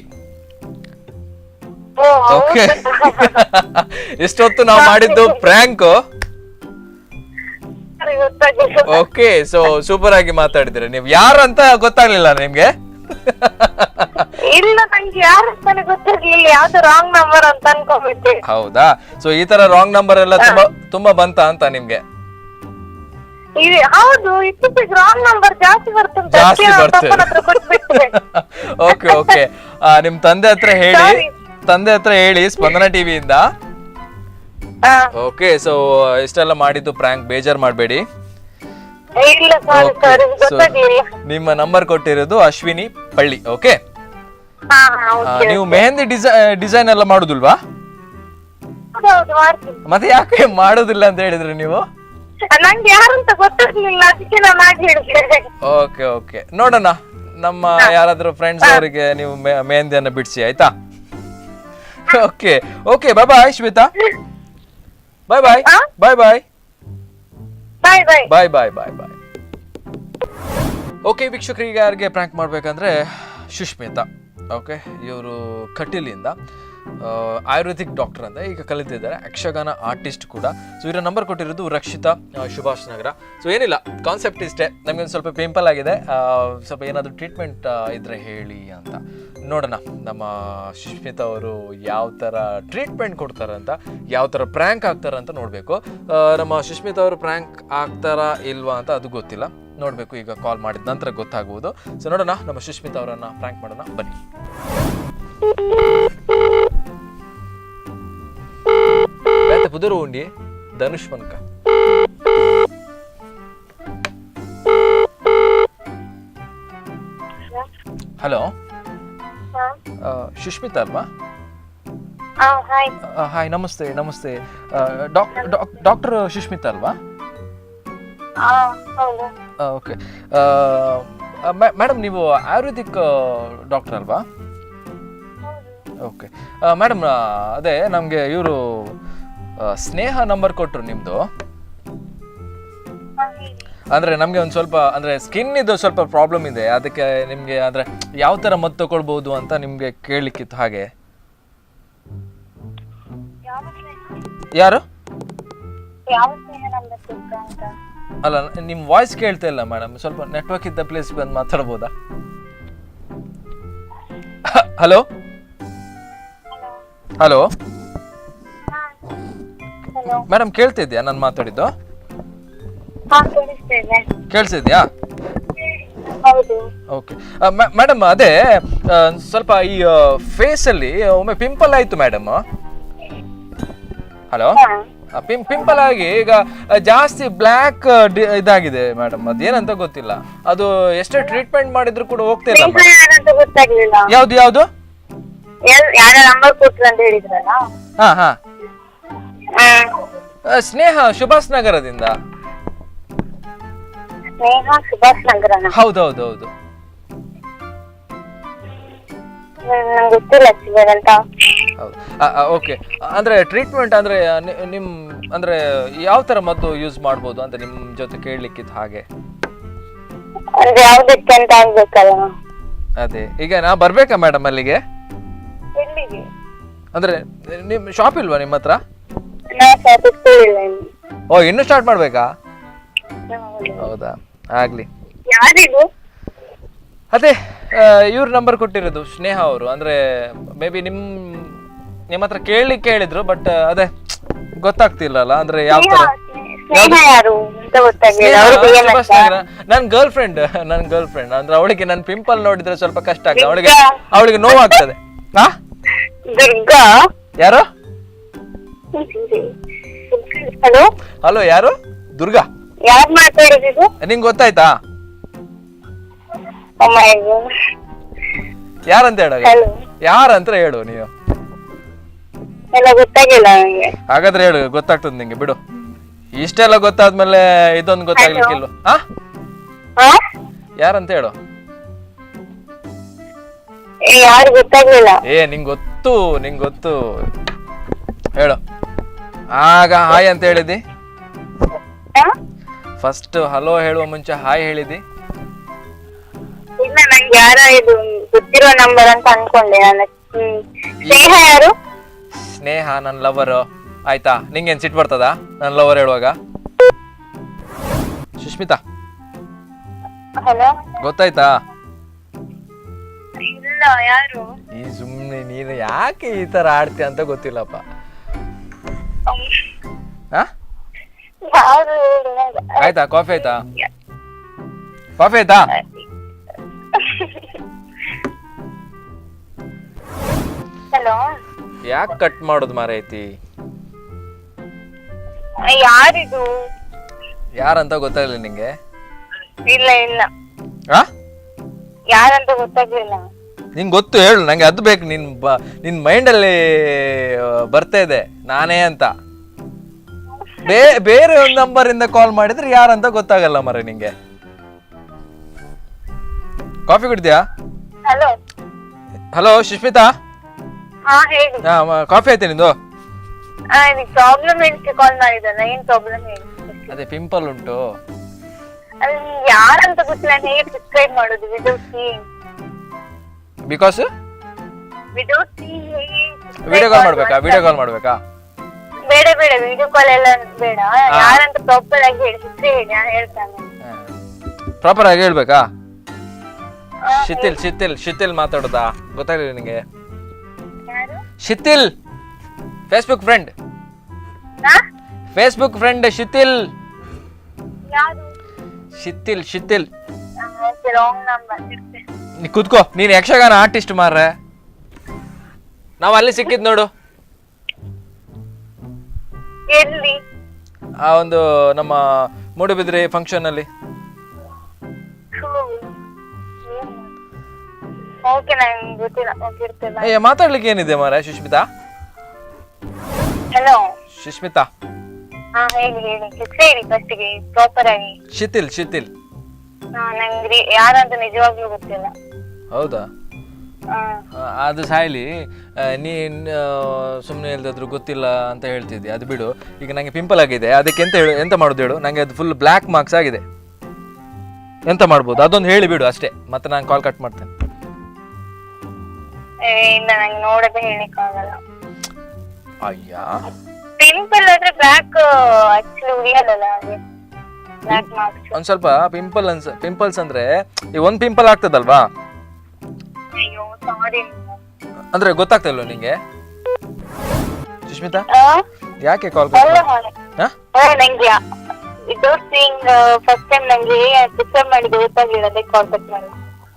ಓ, ಓಕೆ. ಹೌದಾ? ಇಷ್ಟೊತ್ತು ನಾವು ಮಾಡಿದ್ದು ಪ್ರ್ಯಾಂಕ್. ಸರಿ, ಗೊತ್ತಾಗ್ಲಿಲ್ಲ. ಓಕೆ, ಸೊ ಸೂಪರ್ ಆಗಿ ಮಾತಾಡಿದ್ರೆ. ನೀವು ಯಾರು ಅಂತ ಗೊತ್ತಾಗ್ಲಿಲ್ಲ ನಿಮ್ಗೆ? ಇಲ್ಲ, ನಂಗೆ ಯಾರು ಅಂತಾನೆ ಗೊತ್ತಾಗ್ಲಿಲ್ಲ. ಯಾವ್ದು ರಾಂಗ್ ನಂಬರ್ ಅಂತ ಅನ್ಕೊಂಡ್ಬಿಟ್ಟೆ. ಹೌದಾ? ಸೊ ಈ ತರ ರಾಂಗ್ ನಂಬರ್ ಎಲ್ಲ ತುಂಬಾ ಬಂತ ಅಂತ ನಿಮ್ಗೆ? ಹೌದು, ಇತ್ತೀಚೆಗೆ ರಾಂಗ್ ನಂಬರ್ ಜಾಸ್ತಿ ಬರ್ತಂತೆ. ಜಾಸ್ತಿ ಅದಕ್ಕೆ ನಾನು ಬರ್ತದೆ. ತಪ್ಪನ ಹತ್ರ ಕೊಟ್ಬಿಟ್ಟೆ. Okay okay. ನಿಮ್ ತಂದೆ ಹತ್ರ ಹೇಳಿ ಸ್ಪಂದನ ಟಿವಿಯಿಂದ. ಹಾ. ಓಕೆ, ಸೊ ಇಷ್ಟೆಲ್ಲ ಮಾಡಿದ್ದು ಪ್ರ್ಯಾಂಕ್, ಬೇಜಾರ್ ಮಾಡಬೇಡಿ. ಇಲ್ಲ, ಸಾರಿ ಸಾರಿ, ಗೊತ್ತಾಗ್ಲಿಲ್ಲ. ನಿಮ್ಮ ನಂಬರ್ ಕೊಟ್ಟಿರೋದು ಅಶ್ವಿನಿ ಪಳ್ಳಿ. ಓಕೆ. ಹಾ, ಓಕೆ. ನೀವು ಮೆಹಂದಿ ಡಿಸೈನ್ ಎಲ್ಲ ಮಾಡುದಿಲ್ವಾ? ಹೌದು, ಮಾಡ್ತೀನಿ. ಮತ್ತೆ ಯಾಕೆ ಮಾಡುದಿಲ್ಲ ಅಂತ ಹೇಳಿದ್ರಿ ನೀವು? ನಂಗೆ ಯಾರು ಅಂತ ಗೊತ್ತಾಗ್ಲಿಲ್ಲ, ಅದಕ್ಕೆ ನಾನು ಹಾಗೆ ಹೇಳಿದೆ. ಓಕೆ ಓಕೆ, ನೋಡೋಣ. ನಮ್ಮ ಯಾರಾದ್ರೂ ಫ್ರೆಂಡ್ಸ್ ಅವರಿಗೆ ನೀವು ಮೆಹಂದಿಯನ್ನ ಬಿಡಿಸಿ, ಆಯ್ತಾ? ಓಕೆ ಓಕೆ, ಬಾಯ್ ಬಾಯ್ ಶ್ವೇತಾ. ಬಾಯ್ ಬಾಯ್ ಬಾಯ್ ಬಾಯ್ ಬಾಯ್ ಬಾಯ್. ಬಾಯ್ ಬಾಯ್ ಬಾಯ್ ಬಾಯ್. ಓಕೆ ವೀಕ್ಷಕರಿಗೆ, ಯಾರಿಗೆ ಪ್ರ್ಯಾಂಕ್ ಮಾಡ್ಬೇಕಂದ್ರೆ ಸುಷ್ಮಿತಾ. ಓಕೆ, ಇವರು ಕಟೀಲಿಂದ ಆಯುರ್ವೇದಿಕ್ ಡಾಕ್ಟರ್ ಅಂತ ಈಗ ಕಲಿತಿದ್ದಾರೆ, ಯಕ್ಷಗಾನ ಆರ್ಟಿಸ್ಟ್ ಕೂಡ. ಸೊ ಇವರ ನಂಬರ್ ಕೊಟ್ಟಿರೋದು ರಕ್ಷಿತಾ, ಸುಭಾಷ್ ನಗರ. ಸೊ ಏನಿಲ್ಲ, ಕಾನ್ಸೆಪ್ಟ್ ಇಷ್ಟೇ. ನಮಗೆ ಒಂದು ಸ್ವಲ್ಪ ಪಿಂಪಲ್ ಆಗಿದೆ, ಸ್ವಲ್ಪ ಏನಾದರೂ ಟ್ರೀಟ್ಮೆಂಟ್ ಇದ್ರೆ ಹೇಳಿ ಅಂತ. ನೋಡೋಣ ನಮ್ಮ ಸುಷ್ಮಿತಾ ಅವರು ಯಾವ ಥರ ಟ್ರೀಟ್ಮೆಂಟ್ ಕೊಡ್ತಾರಂತ, ಯಾವ ಥರ ಪ್ರ್ಯಾಂಕ್ ಆಗ್ತಾರಂತ ನೋಡಬೇಕು. ನಮ್ಮ ಸುಷ್ಮಿತಾ ಅವರು ಪ್ರ್ಯಾಂಕ್ ಆಗ್ತಾರಾ ಇಲ್ವಾ ಅಂತ ಅದು ಗೊತ್ತಿಲ್ಲ, ನೋಡಬೇಕು. ಈಗ ಕಾಲ್ ಮಾಡಿದ ನಂತರ ಗೊತ್ತಾಗುವುದು. ಸೊ ನೋಡೋಣ, ನಮ್ಮ ಸುಷ್ಮಿತಾ ಅವರನ್ನು ಪ್ರ್ಯಾಂಕ್ ಮಾಡೋಣ, ಬನ್ನಿ. ಬೇತೆ ಪುದೂರು ಉಂಡಿ ಧನುಷ್ ಮನ್ಕ. ಹಲೋ, ಸುಷ್ಮಿತಾ ಅಲ್ವಾ? ಹಾಯ್, ನಮಸ್ತೆ ನಮಸ್ತೆ. ಡಾಕ್ಟರ್ ಸುಷ್ಮಿತಾ ಅಲ್ವಾ? ಓಕೆ ಮೇಡಮ್, ನೀವು ಆಯುರ್ವೇದಿಕ್ ಡಾಕ್ಟರ್ ಅಲ್ವಾ? ಓಕೆ ಮೇಡಮ್, ಅದೇ ನಮಗೆ ಇವರು ಸ್ನೇಹ ನಂಬರ್ ಕೊಟ್ಟರು ನಿಮ್ಮದು. ಅಂದರೆ ನಮಗೆ ಒಂದು ಸ್ವಲ್ಪ ಅಂದರೆ ಸ್ಕಿನ್ ಇದು ಸ್ವಲ್ಪ ಪ್ರಾಬ್ಲಮ್ ಇದೆ, ಅದಕ್ಕೆ ನಿಮಗೆ ಅಂದರೆ ಯಾವ ಥರ ಮದ್ದು ತಗೊಳ್ಬೋದು ಅಂತ ನಿಮಗೆ ಕೇಳಲಿಕ್ಕಿತ್ತು. ಹಾಗೆ ಯಾರು? ಅಲ್ಲ, ನಿಮ್ಮ ವಾಯ್ಸ್ ಕೇಳ್ತಾ ಇಲ್ಲ ಮೇಡಮ್, ಸ್ವಲ್ಪ ನೆಟ್ವರ್ಕ್ ಇದ್ದ ಪ್ಲೇಸ್ ಬಂದು ಮಾತಾಡ್ಬೋದಾ? ಹಲೋ ಹಲೋ ಮೇಡಮ್, ಕೇಳ್ತಿದ್ಯಾ ನಾನು ಮಾತಾಡಿದ್ದು? ಕೇಳಿಸಿದ್ಯಾ? ಓಕೆ ಮೇಡಮ್, ಅದೇ ಸ್ವಲ್ಪ ಈ ಫೇಸಲ್ಲಿ ಒಮ್ಮೆ ಪಿಂಪಲ್ ಆಯಿತು ಮೇಡಮ್. ಹಲೋ, ಪಿಂಪಲ್ ಆಗಿ ಈಗ ಜಾಸ್ತಿ ಬ್ಲ್ಯಾಕ್ ಇದಾಗಿದೆ ಮೇಡಮ್, ಅದೇನಂತ ಗೊತ್ತಿಲ್ಲ. ಅದು ಎಷ್ಟೇ ಟ್ರೀಟ್ಮೆಂಟ್ ಮಾಡಿದ್ರು ಕೂಡ ಹೋಗ್ತಿಲ್ಲ. ಯಾವ್ದು ಯಾವ್ದು? ಹಾ ಹಾ, ಸ್ನೇಹ ಸುಭಾಷ್ ನಗರದಿಂದ. ಹೌದೌದೌದು. ಓಕೆ, ಅಂದ್ರೆ ಟ್ರೀಟ್ಮೆಂಟ್ ಅಂದ್ರೆ ನಿಮ್ ಅಂದ್ರೆ ಯಾವ ತರ ಮದ್ದು ಯೂಸ್ ಮಾಡ್ಬೋದು ಅಂತ ನಿಮ್ ಜೊತೆ ಕೇಳಲಿಕ್ಕಿತ್ತು. ಹಾಗೆ ಅದೇ, ಈಗ ನಾ ಬರ್ಬೇಕಾ ಮೇಡಮ್ ಅಲ್ಲಿಗೆ? ಅಂದ್ರೆ ನಿಮ್ ಶಾಪ್ ಇಲ್ವಾ ನಿಮ್ಮ ಹತ್ರ? ಓ, ಇನ್ನು ಸ್ಟಾರ್ಟ್ ಮಾಡ್ಬೇಕಾ? ಹೌದಾ, ಆಗ್ಲಿ. ಅದೇ ಇವ್ರ ನಂಬರ್ ಕೊಟ್ಟಿರೋದು ಸ್ನೇಹ ಅವರು. ಅಂದ್ರೆ ಮೇ ಬಿ ನಿಮ್ಮ ಹತ್ರ ಕೇಳಲಿಕ್ಕೆ ಹೇಳಿದ್ರು, ಬಟ್ ಅದೇ ಗೊತ್ತಾಗ್ತಿಲ್ಲಲ್ಲ ಅಂದ್ರೆ ಯಾವ ತರ. ನನ್ ಗರ್ಲ್ ಫ್ರೆಂಡ್ ಅಂದ್ರೆ ಅವಳಿಗೆ ನನ್ ಪಿಂಪಲ್ ನೋಡಿದ್ರೆ ಸ್ವಲ್ಪ ಕಷ್ಟ ಆಗ್ತದೆ, ಅವಳಿಗೆ ನೋವಾಗ್ತದೆ. ಯಾರು? ಹಲೋ, ಯಾರು? ದುರ್ಗಾ? ನಿಂಗೆ ಗೊತ್ತಾಯ್ತಾ? ಯಾರಂತ ಹೇಳ, ಯಾರಂತ ಹೇಳು ನೀವು. ಹಾಗಾದ್ರೆ ಹೇಳು, ಗೊತ್ತಾಗ್ತದೆ ನಿಂಗೆ, ಬಿಡು. ಇಷ್ಟೆಲ್ಲ ಗೊತ್ತಾದ್ಮೇಲೆ ಇದೊಂದು ಗೊತ್ತಾಗ್ಲಿಕ್ಕಿಲ್ವ? ಯಾರಂತ ಹೇಳು. ಯಾರು ಗೊತ್ತಾಗ್ಲಿಲ್ಲ. ನಿಂಗೆ ಗೊತ್ತು ಹೇಳು. ಆಗ ಹಾಯ್ ಅಂತ ಹೇಳಿದಿ, ಫಸ್ಟ್ ಹಲೋ ಹೇಳುವ ಮುಂಚೆ ಹಾಯ್ ಹೇಳಿದಿ. ಇಲ್ಲ, ನಂಗೆ ಯಾರ ಇದು ಗೊತ್ತಿರೋ ನಂಬರ್ ಅಂತ ಅನ್ಕೊಂಡೆ ನಾನು. ಸ್ನೇಹ ಯಾರು? ಸ್ನೇಹ ನನ್ನ ಲವರ್. ಆಯ್ತಾ, ನಿಂಗೇನ್ ಸಿಟ್ ಬರ್ತದ ನನ್ನ ಲವರ್ ಹೇಳುವಾಗ? ಸುಷ್ಮಿತಾ ಹಲೋ, ಗೊತ್ತಾಯ್ತಾ? ಇಲ್ಲ, ಯಾರು? ಈ ಸುಮ್ನೆ ನೀನು ಯಾಕೆ ಈ ತರ ಆಡ್ತೀಯ ಅಂತ ಗೊತ್ತಿಲ್ಲಪ್ಪ. ಯಾರು? ಆಯ್ತಾ, ಕಾಫಿ ಆಯ್ತಾ? ಕಾಫಿ ಆಯ್ತಾ? ಹಲೋ, ಯಾಕೆ ಕಟ್ ಮಾಡೋದು ಮಾರೈತಿ? ಯಾರಿದು? ಯಾರಂತ ಗೊತ್ತಾಗ್ಲಿಲ್ಲ ನಿಂಗೆ? ಇಲ್ಲ ಇಲ್ಲ, ಆ ಯಾರಂತ ಗೊತ್ತಾಗ್ಲಿಲ್ಲ. ನಿಂಗೆ ಗೊತ್ತು, ಹೇಳು ನಂಗೆ. ಅದು ಬೇಕು, ನಿನ್ ಮೈಂಡಲ್ಲಿ ಬರ್ತಾ ಇದೆ ನಾನೇ ಅಂತ. ಬೇರೆ ಒಂದು ನಂಬರ್ ಇಂದ ಕಾಲ್ ಮಾಡಿದ್ರೆ ಯಾರಂತ ಗೊತ್ತಾಗಲ್ಲ ಮರ ನಿಂಗೆ. ಕಾಫಿ ಕುಡಿದ್ಯಾ? ಹಲೋ ಹಲೋ ಸುಷ್ಮಿತಾ, ಹೇಳಿ. ಕಾಫಿ ಆಯ್ತಾ ನಿಂದು? ಪ್ರಾಬ್ಲಮ್ ಹೇಳಕ್ಕೆ ಕಾಲ್ ಮಾಡಿದ್ದಲ್ಲ, ಏನ್ ಪ್ರಾಬ್ಲಮ್ ಹೇಳಿ. ಅದೇ ಪಿಂಪಲ್ ಉಂಟು. ಅದು ಯಾರಂತ ಗೊತ್ತಿಲ್ಲ, ಹೇಗೆ ಪ್ರಿಸ್ಕ್ರೈಬ್ ಮಾಡೋದು without seeing? Because without seeing video call ಮಾಡ್ಬೇಕಾ? ಬೇಡ ಬೇಡ, ವಿಡಿಯೋ ಕಾಲ್ ಎಲ್ಲ ಬೇಡ. ಯಾರಂತ ಪ್ರಾಪರ್ ಆಗಿ ಹೇಳಿ, ಹೆಸರು ಹೇಳಿ, ನಾನು ಹೇಳ್ತಾನೆ. ಪ್ರಾಪರ್ ಆಗಿ ಹೇಳ್ಬೇಕಾ? ಶಿಥಿಲ್ ಮಾತಾಡೋದಾ? ಗೊತ್ತಾಗ್ಲಿಲ್ಲ ನಿಂಗೆ? Shithil, Facebook friend Shithil. Wrong number. ನೀ ಕುತ್ಕೋ, ನೀನ್ ಯಕ್ಷಗಾನ ಆರ್ಟಿಸ್ಟ್ ಮಾರ್ರೆ. ನಾವ್ ಅಲ್ಲಿ ಸಿಕ್ಕಿದ್ ನೋಡು, ಎಲ್ಲಿ? ಆ ಒಂದು ನಮ್ಮ ಮೂಡುಬಿದ್ರಿ ಫಂಕ್ಷನ್ ಅಲ್ಲಿ. ಓಕೆ, ನಂಗೆ ಗೊತ್ತಿಲ್ಲ. ಹೋಗಿರ್ತೇನೆ. ಮಾತಾಡ್ಲಿಕ್ಕೆ ಏನಿದೆ ಮಾರ? ಸುಷ್ಮಿತಾ ಹಲೋ, ಸುಷ್ಮಿತಾ ಹೇಳಿ ಹೆಸರು ಹೇಳಿ ಫಸ್ಟಿಗೆ ಪ್ರಾಪರ್ ಆಗಿ. ಶಿಥಿಲ್. ನಂಗೆ ಯಾರಂತ ನಿಜವಾಗ್ಲೂ ಗೊತ್ತಿಲ್ಲ. ಹೌದಾ? ಅದು ಸಾಯ್ಲಿ. ನೀನ್ ಸುಮ್ಮನೆ ಇಲ್ದಾದ್ರು ಗೊತ್ತಿಲ್ಲ ಅಂತ ಹೇಳ್ತಿದ್ದೆ, ಅದು ಬಿಡು. ಈಗ ನಂಗೆ ಪಿಂಪಲ್ ಆಗಿದೆ, ಅದಕ್ಕೆ ಎಂತ ಮಾಡೋದು ಹೇಳು? ನಂಗೆ ಅದು ಫುಲ್ ಬ್ಲ್ಯಾಕ್ ಮಾರ್ಕ್ಸ್ ಆಗಿದೆ. ಎಂತ ಮಾಡ್ಬೋದು ಅದೊಂದು ಹೇಳಿ ಬಿಡು ಅಷ್ಟೇ, ಮತ್ತೆ ನಾನು ಕಾಲ್ ಕಟ್ ಮಾಡ್ತೇನೆ. ಇಲ್ಲ, ನಂಗೆ ನೋಡದೆ ಹೇಳಿಕ್ಕಾಗಲ್ಲ. ಅಯ್ಯ, ಪಿಂಪಲ್ ಆದ್ರೆ ಬ್ಲ್ಯಾಕ್ ಆಕ್ಚುಲಿ ಉಳಿಯಲ್ಲ ಹಾಗೆ. ಬ್ಲ್ಯಾಕ್ ಮಾರ್ಕ್ಸ್ ಒಂದ್ ಸ್ವಲ್ಪ ಪಿಂಪಲ್ಸ್ ಅಂದ್ರೆ ಈ ಒಂದ್ ಪಿಂಪಲ್ ಆಗ್ತದಲ್ವಾ? ಅಯ್ಯೋ ಸಾರಿ. ಅಂದ್ರೆ ಗೊತ್ತಾಗ್ತಾ ಇಲ್ವ ನಿಂಗೆ? ಸುಷ್ಮಿತಾ ಯಾಕೆ ಕಾಲ್ ನಂಗೆ ಇದು ಸೀಯಿಂಗ್ ಫಸ್ಟ್ ಟೈಮ್ ನಂಗೆ ಪ್ರಿಸ್ಕ್ರೈಬ್ ಮಾಡಿದ್ದು ಗೊತ್ತಾಗ್ಲಿಲ್ಲ, ಅದಕ್ಕೆ ಕಾಲ್ ಕಟ್ ಮಾಡಿ.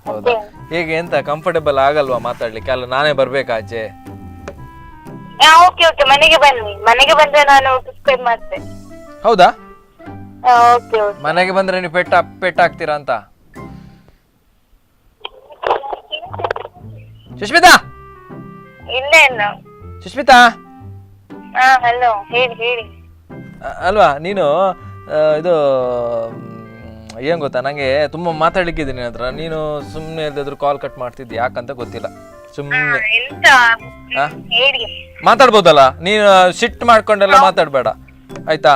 ಹೌದಾ? ಹೇಗೆ, ಎಂತ ಕಂಫರ್ಟೇಬಲ್ ಆಗಲ್ವಾ ಮಾತಾಡ್ಲಿಕ್ಕೆ? ಅಲ್ಲ ನಾನೇ ಬರ್ಬೇಕಾ ಆಚೆ? ಓಕೆ, ಮನೆಗೆ ಬನ್ನಿ. ಮನೆಗೆ ಬಂದ್ರೆ ನಾನು ಪ್ರಿಸ್ಕ್ರೈಬ್ ಮಾಡ್ತೇನೆ. ಹೌದಾ? ಓಕೆ. ಮನೆಗೆ ಬಂದ್ರೆ ನೀವು ಪೆಟ್ಟ ಹಾಕ್ತೀರಾ ಅಂತ? ಸುಷ್ಮಿತಾ ಇಲ್ಲ ಇಲ್ಲ. ಸುಷ್ಮಿತಾ ಹಲೋ, ಹೇಳಿ. ಅಲ್ವಾ ನೀನು? ಇದು ಏನ್ ಗೊತ್ತಾ, ನಂಗೆ ತುಂಬಾ ಮಾತಾಡ್ಲಿಕ್ಕಿದೆ ನಿನ್ನ ಹತ್ರ. ನೀನು ಸುಮ್ನೆ ಇಲ್ದಾದ್ರು ಕಾಲ್ ಕಟ್ ಮಾಡ್ತಿದ್ದಿ, ಯಾಕಂತ ಗೊತ್ತಿಲ್ಲ. ಸುಮ್ನೆ ಮಾತಾಡ್ಬೋದಲ್ಲ, ನೀನು ಸಿಟ್ ಮಾಡ್ಕೊಂಡೆಲ್ಲ ಮಾತಾಡ್ಬೇಡ ಆಯ್ತಾ?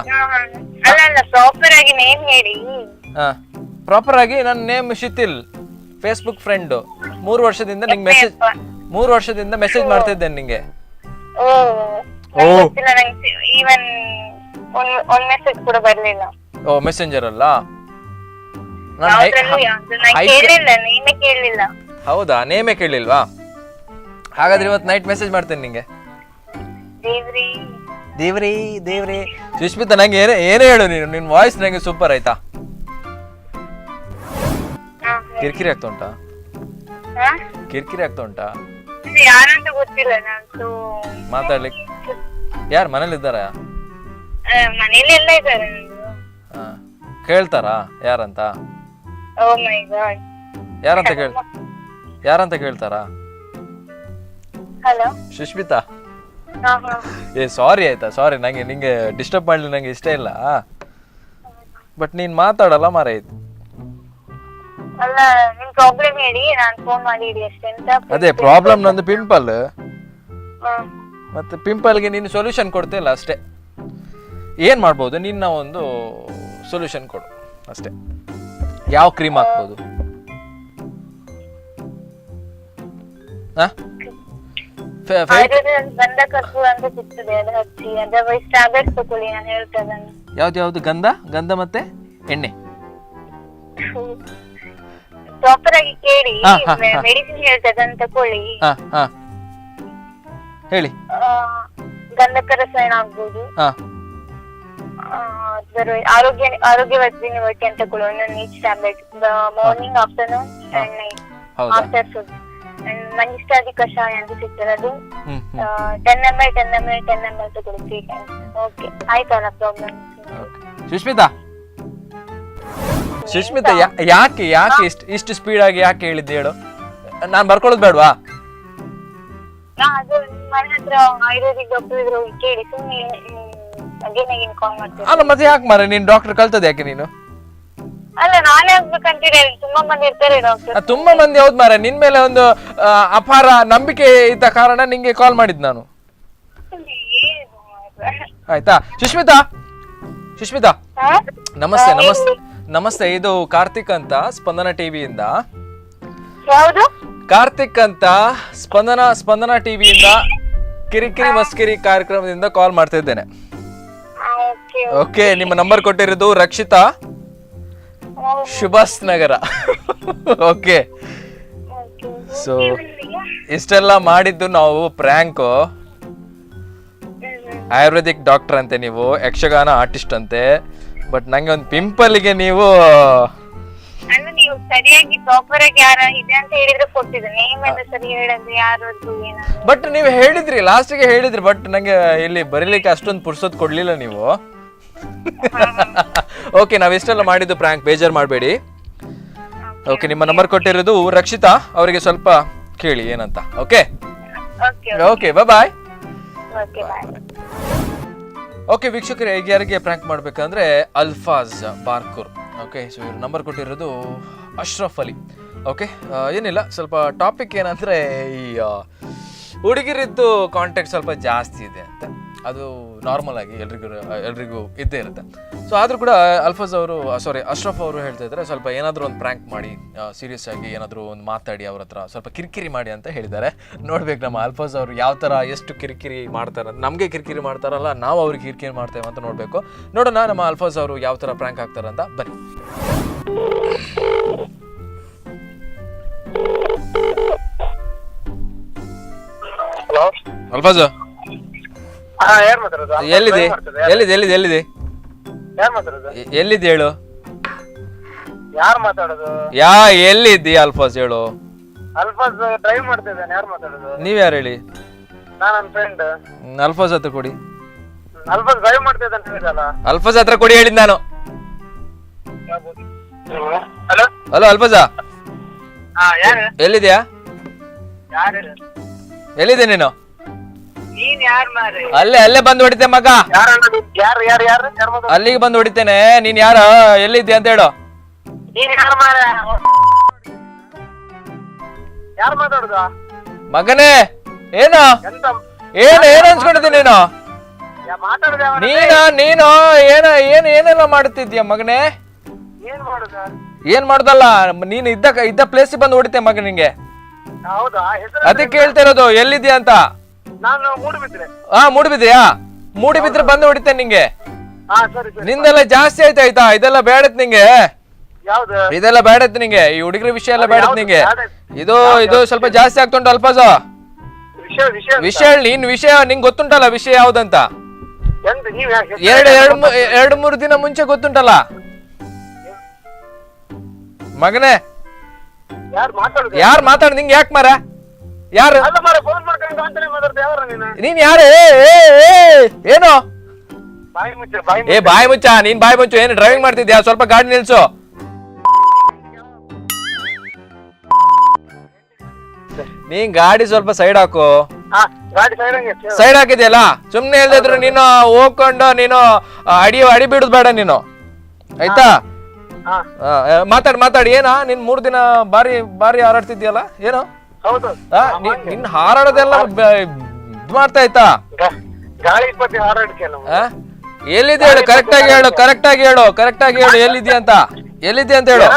ಪ್ರಾಪರ್ ಆಗಿ ನೇಮ್ ಹೇಳಿ. ಪ್ರಾಪರ್ ಆಗಿ ನನ್ನ ನೇಮ್ ಶಿಥಿಲ್, ಫೇಸ್ಬುಕ್ ಫ್ರೆಂಡ್. 3 ವರ್ಷದಿಂದ ಮೆಸೇಜ್ ಮಾಡ್ತಾ ಇದ್ದೇನೆ ನಿಂಗೆ. ಈವನ್ ಒಂದ್ ಮೆಸೇಜ್ ಕೂಡ ಬರ್ಲಿಲ್ಲ. ಓ, ಮೆಸೆಂಜರ್ ಅಲ್ಲ? ಕೇಳಲಿಲ್ಲ. ಹೌದಾ? ನೇಮೇ ಕೇಳಿಲ್ವಾ? ಹಾಗಾದ್ರೆ ಇವತ್ತು ನೈಟ್ ಮೆಸೇಜ್ ಮಾಡ್ತೇನೆ ನಿಂಗೆ. ದೇವ್ರಿ ಸುಷ್ಮಿತಾ, ನಂಗೆ ಏನೇ ಹೇಳು ನೀನು, ನಿನ್ ವಾಯ್ಸ್ ನಂಗೆ ಸೂಪರ್ ಆಯ್ತಾ? ಕಿರಿಕಿರಿ ಆಗ್ತಾ ಉಂಟಾ? ಯಾರಂತ ಗೊತ್ತಿಲ್ಲ. ಮಾತಾಡ್ಲಿಕ್ಕೆ ಯಾರು ಮನೇಲಿ ಇದ್ದಾರ? ಮನೇಲಿ ಎಲ್ಲ ಇದ್ದಾರೆ. ಕೇಳ್ತಾರಾ ಯಾರಂತ? ಯಾರಂತ ಕೇಳ್ತಾರಾ? ಹಲೋ ಸುಷ್ಮಿತಾ, ಸಾರಿ ಆಯ್ತಾ? ಸಾರಿ, ನಿಂಗೆ ಡಿಸ್ಟರ್ಬ್ ಮಾಡ್ಲಿ ನಂಗೆ ಇಷ್ಟ ಇಲ್ಲ. ಬಟ್ ನೀನ್ ಮಾತಾಡಲ್ಲ ಮಾರಾಯ್ತು. ಅಲ್ಲ ನಿಮ್ ಪ್ರಾಬ್ಲಮ್ ಹೇಳಿ, ನಾನ್ ಫೋನ್ ಮಾಡಿ ಇಡಿ ಅಷ್ಟೇ ಅಂತ. ಅದೇ ಪ್ರಾಬ್ಲಮ್ ನಂದು ಪಿಂಪಲ್. ಹ್ಮ್. ಮತ್ತೆ ಪಿಂಪಲ್ಗೆ ನೀನು ಸೊಲ್ಯೂಷನ್ ಕೊಡ್ತಿಲ್ಲ ಅಷ್ಟೇ. ಏನ್ ಮಾಡ್ಬೋದು, ನಿನ್ನ ಒಂದು ಸೊಲ್ಯೂಷನ್ ಕೊಡು ಅಷ್ಟೇ. ಯಾವ ಕ್ರೀಮ್ ಹಾಕ್ಬೋದು? ಗಂಧ ಕರ್ಪೂರ ಅಂತ ಸಿಗ್ತದೆ, ಅದು ಹಚ್ಚಿ. ಅದರ್ವೈಸ್ ಟ್ಯಾಬ್ಲೆಟ್ಸ್ ತಗೊಳ್ಳಿ, ನಾನು ಹೇಳ್ತೇನೆ. ಯಾವ್ದು ಗಂಧ ಮತ್ತೆ ಎಣ್ಣೆ? ಪ್ರಾಪರ್ ಆಗಿ ಕೇಳಿ, ಮೆಡಿಸಿನ್ ಹೇಳ್ತದೆ ಅದನ್ನ ತಕೊಳ್ಳಿ. ಹೇಳಿ. ಗಂಧಕ ರಸಾಯನ ಆಗ್ಬೋದು, ಆರೋಗ್ಯವರ್ಧಿನಿ ಒಟ್ಟಿ ಅಂತ ತಗೊಳ್ಳಿ, ಒಂದೊಂದು each tablet morning, afternoon and night after food. Manjishtadi ಕಷಾಯ ಅಂತ ಸಿಗ್ತದೆ, ಅದು 10 ml 10 ml 10 ml ತಗೊಳ್ಳಿ 3 times. ಓಕೆ, ಆಯ್ತಲ್ಲ ಪ್ರಾಬ್ಲಮ್? ಸುಷ್ಮಿತಾ ಯಾಕೆ ಇಷ್ಟು ಸ್ಪೀಡ್ ಆಗಿ ಯಾಕೆ ಹೇಳಿದ್ದೆ ಹೇಳು? ನಾನ್ ಬರ್ಕೊಳ್ಳೋದು ಬೇಡವಾ? ಅದು ಮನೆ ಹತ್ರ ಆಯುರ್ವೇದಿಕ್ ಡಾಕ್ಟರ್ ಇದ್ರು, ಕೇಳಿ. ಸುಮ್ಮನೆ ಅಗೇನ್ ಕಾಲ್ ಮಾಡ್ತೀನಿ. ಅಲ್ಲ ಮತ್ತೆ ಯಾಕೆ ಮಾರ ನೀನ್ ಡಾಕ್ಟರ್ ಕಲ್ತದ ಯಾಕೆ ನೀನು? ಅಲ್ಲ, ನಾನೇ ಆಗ್ಬೇಕಂತೀರಿ, ತುಂಬಾ ಮಂದಿ ಇರ್ತಾರೆ ಡಾಕ್ಟರ್. ತುಂಬಾ ಮಂದಿ ಹೌದ್ ಮಾರ, ನಿನ್ ಮೇಲೆ ಒಂದು ಅಪಾರ ನಂಬಿಕೆ ಇದ್ದ ಕಾರಣ ನಿಂಗೆ ಕಾಲ್ ಮಾಡಿದ್ ನಾನು. ಆಯ್ತಾ? ಸುಷ್ಮಿತಾ ನಮಸ್ತೆ. ಇದು ಕಾರ್ತಿಕ್ ಅಂತ ಸ್ಪಂದನ ಟಿವಿಯಿಂದ. ಯಾವುದು? ಕಾರ್ತಿಕ್ ಅಂತ ಸ್ಪಂದನ ಟಿವಿಯಿಂದ ಕಿರಿಕಿರಿ ಮಸ್ಕಿರಿ ಕಾರ್ಯಕ್ರಮದಿಂದ ಕಾಲ್ ಮಾಡ್ತಾ ಇದ್ದೇನೆ. ಓಕೆ, ನಿಮ್ಮ ನಂಬರ್ ಕೊಟ್ಟಿರೋದು ರಕ್ಷಿತಾ, ಸುಭಾಷ್ ನಗರ. ಓಕೆ, ಸೊ ಇಷ್ಟೆಲ್ಲ ಮಾಡಿದ್ದು ನಾವು ಪ್ರ್ಯಾಂಕು. ಆಯುರ್ವೇದಿಕ್ ಡಾಕ್ಟರ್ ಅಂತೆ ನೀವು, ಯಕ್ಷಗಾನ ಆರ್ಟಿಸ್ಟ್ ಅಂತೆ. ಬಟ್ ನಂಗೆ ಒಂದು ಪಿಂಪಲ್ಗೆ ನೀವು ಸರಿಯಾಗಿ ಪ್ರಾಪರ್ ಆಗಿ ಯಾರ ಇದೆ ಅಂತ ಹೇಳಿದ್ರೆ ಕೊಟ್ಟಿದ್ದು, ನೇಮ್ ಎಲ್ಲ ಸರಿ ಹೇಳಿದ್ರೆ ಯಾರು ಏನು. ಬಟ್ ನೀವು ಹೇಳಿದ್ರಿ, ಲಾಸ್ಟಿಗೆ ಹೇಳಿದ್ರಿ, ಬಟ್ ನಂಗೆ ಇಲ್ಲಿ ಬರೀಲಿಕ್ಕೆ ಅಷ್ಟೊಂದು ಪುರ್ಸೊತ್ ಕೊಡ್ಲಿಲ್ಲ ನೀವು. ಓಕೆ, ನಾವ್ ಇಷ್ಟೆಲ್ಲ ಮಾಡಿದ್ದು ಪ್ರ್ಯಾಂಕ್, ಬೇಜಾರ್ ಮಾಡಬೇಡಿ. ಓಕೆ, ನಿಮ್ಮ ನಂಬರ್ ಕೊಟ್ಟಿರೋದು ರಕ್ಷಿತಾ, ಅವರಿಗೆ ಸ್ವಲ್ಪ ಕೇಳಿ ಏನಂತ. ಓಕೆ ಓಕೆ, ಬಾಯ್. ಓಕೆ ವೀಕ್ಷಕರೇ, ಈಗ ಯಾರಿಗೆ ಪ್ರ್ಯಾಂಕ್ ಮಾಡ್ಬೇಕಂದ್ರೆ ಅಲ್ಫಾಜ್ ಬಾರ್ಕೂರ್. ಓಕೆ, ಸೊ ಇವ್ರ ನಂಬರ್ ಕೊಟ್ಟಿರೋದು ಅಶ್ರಫ್ ಅಲಿ. ಓಕೆ, ಏನಿಲ್ಲ, ಸ್ವಲ್ಪ ಟಾಪಿಕ್ ಏನಂದ್ರೆ ಈ ಹುಡುಗಿರಿದ್ದು ಕಾಂಟ್ಯಾಕ್ಟ್ ಸ್ವಲ್ಪ ಜಾಸ್ತಿ ಇದೆ ಅಂತ. ಅದು ನಾರ್ಮಲ್ ಆಗಿ ಎಲ್ರಿಗೂ ಇದ್ದೇ ಇರುತ್ತೆ. ಸೊ ಆದರೂ ಕೂಡ ಅಶ್ರಫ್ ಅವರು ಹೇಳ್ತಾ ಇದ್ದಾರೆ, ಸ್ವಲ್ಪ ಏನಾದರೂ ಒಂದು ಪ್ರ್ಯಾಂಕ್ ಮಾಡಿ, ಸೀರಿಯಸ್ ಆಗಿ ಏನಾದರೂ ಒಂದು ಮಾತಾಡಿ, ಅವ್ರ ಹತ್ರ ಸ್ವಲ್ಪ ಕಿರಿಕಿರಿ ಮಾಡಿ ಅಂತ ಹೇಳಿದ್ದಾರೆ. ನೋಡ್ಬೇಕು ನಮ್ಮ ಅಲ್ಫಾಜ್ ಅವರು ಯಾವ ಥರ ಎಷ್ಟು ಕಿರಿಕಿರಿ ಮಾಡ್ತಾರೆ, ನಮಗೆ ಕಿರಿಕಿರಿ ಮಾಡ್ತಾರಲ್ಲ, ನಾವು ಅವ್ರಿಗೆ ಕಿರಿಕಿರಿ ಮಾಡ್ತೇವೆ ಅಂತ ನೋಡಬೇಕು. ನೋಡೋಣ ನಮ್ಮ ಅಲ್ಫಾಜ್ ಅವರು ಯಾವ ಥರ ಪ್ರ್ಯಾಂಕ್ ಆಗ್ತಾರೆ ಅಂತ. ಬನ್ನಿ. ಅಲ್ಫಾಜ್ ಎಲ್ಲಿದೆ ಹೇಳು? ಯಾರು ಮಾತಾಡೋದು? ಎಲ್ಲಿದ್ದಿ ಅಲ್ಫಾಜ್ ಹೇಳು? ಅಲ್ಫಾಜ್ ಡ್ರೈವ್ ಮಾಡ್ತಾ ಇದ್ದಾನೆ. ಯಾರು ಮಾತಾಡೋದು? ನೀವ್ ಯಾರು ಹೇಳಿ? ನಾನು ನನ್ನ ಫ್ರೆಂಡ್. ಅಲ್ಫಾಜ್ ಹತ್ರ ಕೊಡಿ. ಅಲ್ಫಾಜ್ ಡ್ರೈವ್ ಮಾಡ್ತಾ ಇದ್ದಾನೆ ಹೇಳಿದಲ್ಲ. ಅಲ್ಫಾಜ್ ಹತ್ರ ಕೊಡಿ ಹೇಳಿದ್ ನಾನು. ಹಲೋ ಹಲೋ ಅಲ್ಫಾಜಾ, ಎಲ್ಲಿದ್ಯಾ? ಎಲ್ಲಿದೆ ನೀನು? ಅಲ್ಲೇ ಬಂದು ಹೊಡಿತೆ ಮಗ, ಅಲ್ಲಿಗೆ ಬಂದು ಹೊಡಿತೇನೆ. ನೀನ್ ಯಾರ, ಎಲ್ಲಿದ್ದೆ ಅಂತ ಹೇಳು. ಯಾರು ಮಾತಾಡುದ ಮಗನೇ? ಏನು ಅನ್ಸ್ಕೊಂಡಿದ್ದೆ ನೀನು? ನೀನು ಏನೆಲ್ಲ ಮಾಡುತ್ತಿದ್ಯಾ ಮಗನೇ? ಏನ್ ಮಾಡುದಲ್ಲ, ನೀನು ಇದ್ದ ಪ್ಲೇಸ್ ಬಂದು ಹೊಡಿತೆ ಮಗ ನಿಂಗೆ. ಅದಕ್ಕೆ ಕೇಳ್ತಾ ಇರೋದು ಎಲ್ಲಿದ್ಯಾ ಅಂತ. ಮೂಡುಬಿದ್ರೆಯಾ? ಮೂಡುಬಿದ್ರೆ ಬಂದು ಹೊಡಿತೇನೆ ನಿಂಗೆ. ನಿಂದೆಲ್ಲ ಜಾಸ್ತಿ ಆಯ್ತಾ? ಇದೆಲ್ಲ ಬೇಡತ್ ನಿಂಗೆ, ಇದೆಲ್ಲ ಬೇಡತ್ ನಿಂಗೆ. ಈ ಹುಡುಗರ ವಿಷಯ ಎಲ್ಲ ಬೇಡತ್ ನಿಂಗೆ. ಇದು ಸ್ವಲ್ಪ ಜಾಸ್ತಿ ಆಗ್ತುಂಟು ಅಲ್ಫಾಜ. ವಿಷಯ ನಿಂಗೆ ಗೊತ್ತುಂಟಲ್ಲ ವಿಷಯ ಯಾವ್ದಂತ? 2-3 ದಿನ ಮುಂಚೆ ಗೊತ್ತುಂಟಲ್ಲ ಮಗನೇ. ಯಾರು ಮಾತಾಡ ನಿಂಗೆ? ಯಾಕೆ ಮಾರ? ಯಾರು ನೀನ್? ಯಾರು? ಏನು ಬಾಯಿ ಮುಚ್ಚ, ನೀನ್ ಬಾಯಿ ಮುಚ್ಚು. ಏನು ಡ್ರೈವಿಂಗ್ ಮಾಡ್ತಿದ್ಯಾ? ಸ್ವಲ್ಪ ಗಾಡಿ ನಿಲ್ಸು. ನೀನ್ ಗಾಡಿ ಸ್ವಲ್ಪ ಸೈಡ್ ಹಾಕು. ಸೈಡ್ ಹಾಕಿದ್ಯಲ್ಲ, ಸುಮ್ನೆ ಹೇಳ್ದಿದ್ರು ನೀನು ಹೋಗ್ಕೊಂಡು ನೀನು ಅಡಿ ಬಿಡುದು ಬೇಡ ನೀನು, ಆಯ್ತಾ? ಮಾತಾಡಿ ಏನಾ ನಿನ್ 3 ದಿನ ಬಾರಿ ಹಾರಾಡ್ತಿದ್ಯಲ್ಲ ಏನು? ಹೌದು. ನಿನ್ ಹಾರಾಡೋದೆಲ್ಲ ಇದ್ ಮಾಡ್ತಾ ಆಯ್ತಾ? ಗಾಳಿ ಪತಿ ಹಾರಾಡ್ಕೆ ಎಲ್ಲಿದೆ ಹೇಳು, ಕರೆಕ್ಟ್ ಆಗಿ ಹೇಳು ಎಲ್ಲಿದ್ಯಾ ಅಂತ ಹೇಳು.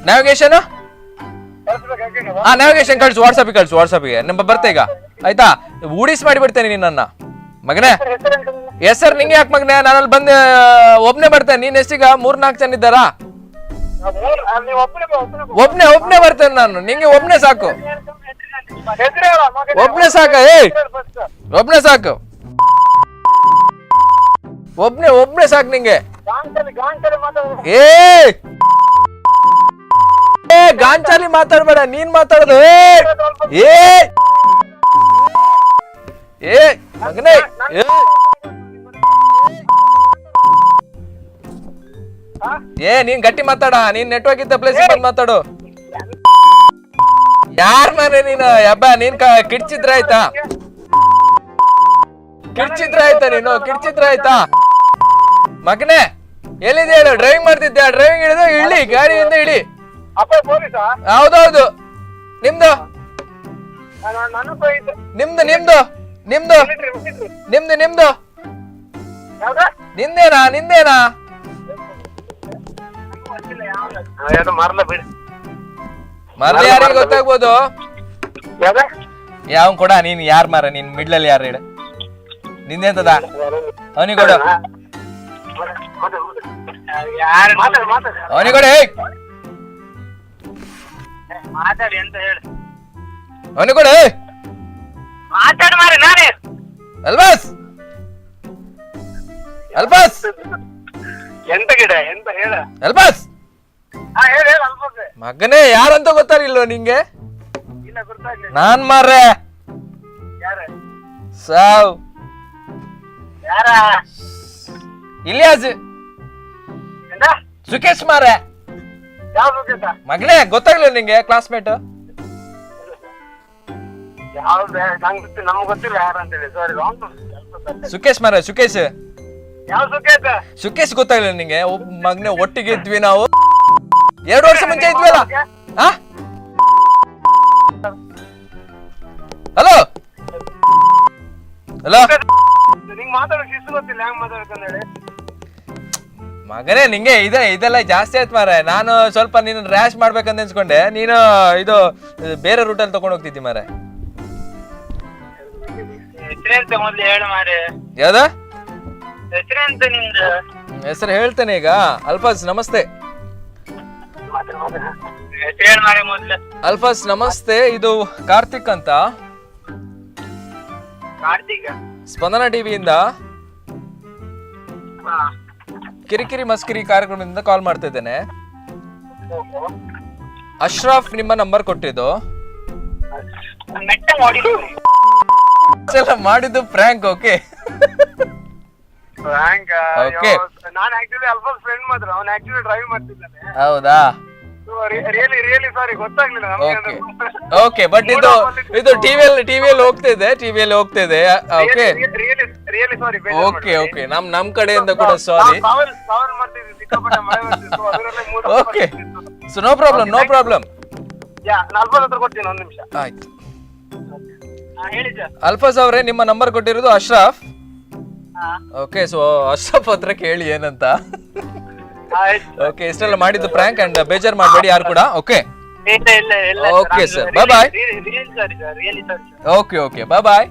ನ್ಯಾವಿಗೇಷನ್ ನ್ಯಾವಿಗೇಷನ್ ಕಳ್ಸು, ವಾಟ್ಸಪ್ಗೆ ನಂಬರ್ ಬರ್ತೆ ಈಗ ಆಯ್ತಾ? ಊಡಿಸ್ ಮಾಡಿಬಿಡ್ತೇನೆ ನಿನ್ನ ಮಗನೇ. ಹೆಸರು ನಿಂಗೆ ಯಾಕೆ ಮಗನೇ? ನಾನಲ್ಲಿ ಬಂದು ಒಬ್ನೇ ಬರ್ತೇನೆ. ನೀನ್ ಎಷ್ಟಿಗ 3-4 ಜನ ಇದ್ದಾರಾ? ಒಬ್ನೇ ಬರ್ತೇನೆ ನಾನು. ನಿಂಗೆ ಒಬ್ನೇ ಸಾಕು, ಒಬ್ನೇ ಸಾಕು ನಿಂಗೆ. ಗಾಂಚಾಲಿ ಮಾತಾಡ್ಬೇಡ, ನೀನ್ ಮಾತಾಡೋದು. ಮಗನೇ ನೀನ್ ಗಟ್ಟಿ ಮಾತಾಡ. ನೀನ್ ನೆಟ್ವರ್ಕ್ ಇದ್ದ ಪ್ಲೇಸ್ ಬಂದ್ ಮಾತಾಡು. ಯಾರ್ ಮನೆ ನೀನು ಯಬ್ಬ? ನೀನ್ ಕಿಡ್ಚಿದ್ರ ಆಯ್ತಾ? ಕಿಡ್ಚಿದ್ರ ಆಯ್ತಾ ಮಗನೇ? ಎಲ್ಲಿದೆ ಹೇಳು? ಡ್ರೈವಿಂಗ್ ಮಾಡ್ತಿದ್ದೆ. ಡ್ರೈವಿಂಗ್ ಹಿಡಿದು ಇಳಿ, ಗಾಡಿಯಿಂದ ಇಳಿ. ಹೌದೌದು. ನಿಮ್ದು ನಿಂದೇನಾ? ಮರ್ಲಿ ಯಾರಿಗೆ ಗೊತ್ತಾಗ್ಬೋದು. ಯಾವ ಕೊಡ ನೀನ್ ಯಾರ್ ಮಾರ? ನೀನ್ ಮಿಡ್ಲಲ್ಲಿ ಯಾರು ಹೇಳ? ನಿಂದೆಂತದ ಅವನಿಗೆ ಕೊಡು, ಅವನಿಗೆ ಕೊಡು. ಮಾತಾಡಿ ಅಂತ ಹೇಳಿ ಅವನಿಗೆ ಕೊಡು. ಮಾತಾಡಿ ಮಾರಿ ನಾನೇ ಅಲ್ಬಾಸ್ ಎಂತ ಗಿಡ ಎಂತ ಹೇಳ ಅಲ್ಬಾಸ್ ಹೇಳ ಮಗನೇ ಯಾರಂತ ಗೊತ್ತಾಗಿಲ್ವ ನಿಂಗೆ? ಇಲ್ಲ ಗೊತ್ತಾಗ್ಲಿಲ್ಲ. ನಾನ್ ಮಾರ್ರೆ ಯಾರ ಸಾವ್ ಯಾರ ಇಲಿಯಾಸ್ ಸುಕೇಶ್ ಮಾರ್ರೆ. ಯಾವ ಸುಕೇಶ? ಮಗನೇ ಗೊತ್ತಾಗ್ಲಿಲ್ಲ ನಿಂಗೆ? ಕ್ಲಾಸ್ಮೇಟ್ ಯಾವ್ದು ನಮ್ಗೆ ಗೊತ್ತಿಲ್ಲ ಯಾರ ಅಂತ ಹೇಳಿ. ಸಾರಿ ಸುಕೇಶ್ ಮಾರ್ರೆ. ಸುಕೇಶ್ ಯಾವ ಸುಕೇಶ? ಸುಕೇಶ್ ಗೊತ್ತಾಗ್ಲಿಲ್ಲ ನಿಂಗೆ? ಮಗನೇ ಒಟ್ಟಿಗೆ ಇದ್ವಿ ನಾವು 2 ವರ್ಷ ಮುಂಚೆ ಇದ್ವಲ್ಲ. ಹಲೋ ನಿಂಗೆ ಮಾತಾಡೋಕೆ ಇಷ್ಟು ಗೊತ್ತಿಲ್ಲ, ಹೆಂಗ್ ಮಾತಾಡ್ಕೊಂಡು ಹೇಳಿ. ಮಗನೇ ನಿಂಗೆ ಇದೆಲ್ಲ ಜಾಸ್ತಿ ಆಯ್ತು ಮಾರೆ. ನಾನು ಸ್ವಲ್ಪ ನೀನು ರ್ಯಾಶ್ ಮಾಡ್ಬೇಕಂತ ಅನ್ಸ್ಕೊಂಡೆ. ನೀನು ಇದು ಬೇರೆ ರೂಟಲ್ಲಿ ತಗೊಂಡ್ ಹೋಗ್ತಿದ್ದಿ ಮಾರೆ. ಮೊದ್ಲು ಹೇಳು ಮಾರೆ. ಯಾವ್ದ ಹೆಸರೆಂತ ನಿಂದು? ಹೆಸರು ಹೇಳ್ತೇನೆ ಈಗ. ಅಲ್ಫಾಸ್ ನಮಸ್ತೆ. ಅಲ್ಫಾಸ್ ನಮಸ್ತೆ. ಇದು ಕಾರ್ತಿಕ್ ಅಂತ, ಸ್ಪಂದನ ಟಿವಿಯಿಂದ ಕಿರಿಕಿರಿ ಮಸ್ಕಿರಿ ಕಾರ್ಯಕ್ರಮದಿಂದ ಕಾಲ್ ಮಾಡ್ತಾ ಇದ್ದೇನೆ. ಅಶ್ರಫ್ ನಿಮ್ಮ ನಂಬರ್ ಕೊಟ್ಟಿದ್ದು. ಮಾಡಿದ್ದು ಪ್ರ್ಯಾಂಕ್. Okay okay. ನಾನು ಆಕ್ಚುಲಿ ಅಲ್ಫಾಸ್ ಫ್ರೆಂಡ್ ಮಾತ್ರ. ಅವನು ಆಕ್ಚುಲಿ ಡ್ರೈವ್ ಮಾಡ್ತಿದ್ದಾನೆ. ಹೌದಾ? ರಿಯಲಿ ಸಾರಿ, ಗೊತ್ತಾಗ್ಲಿಲ್ಲ ನಮ್ಗೆ. ಓಕೆ ಬಟ್ ಇದು ಟಿವಿಯಲ್ಲಿ ಹೋಗ್ತಿದೆ. Okay really sorry. ಓಕೆ ನಮ್ ಕಡೆಯಿಂದ ಕೂಡ sorry. Okay so no problem. ಕೊಡ್ತೀನಿ, ಒಂದು ನಿಮಿಷ ಆಯ್ತು. ಅಲ್ಫಾಸ್ ಅವರೇ, ನಿಮ್ಮ ನಂಬರ್ ಕೊಟ್ಟಿರೋದು ಅಶ್ರಫ್. ಓಕೆ ಸೊ ಅಶ್ರಫ್ ಹತ್ರ ಕೇಳಿ ಏನಂತ. ಓಕೆ ಇಷ್ಟೆಲ್ಲ ಮಾಡಿದ್ದು ಪ್ರ್ಯಾಂಕ್ ಅಂಡ್ ಬೇಜಾರ್ ಮಾಡಬೇಡಿ ಯಾರು ಕೂಡ. Okay okay sir, bye. Okay bye.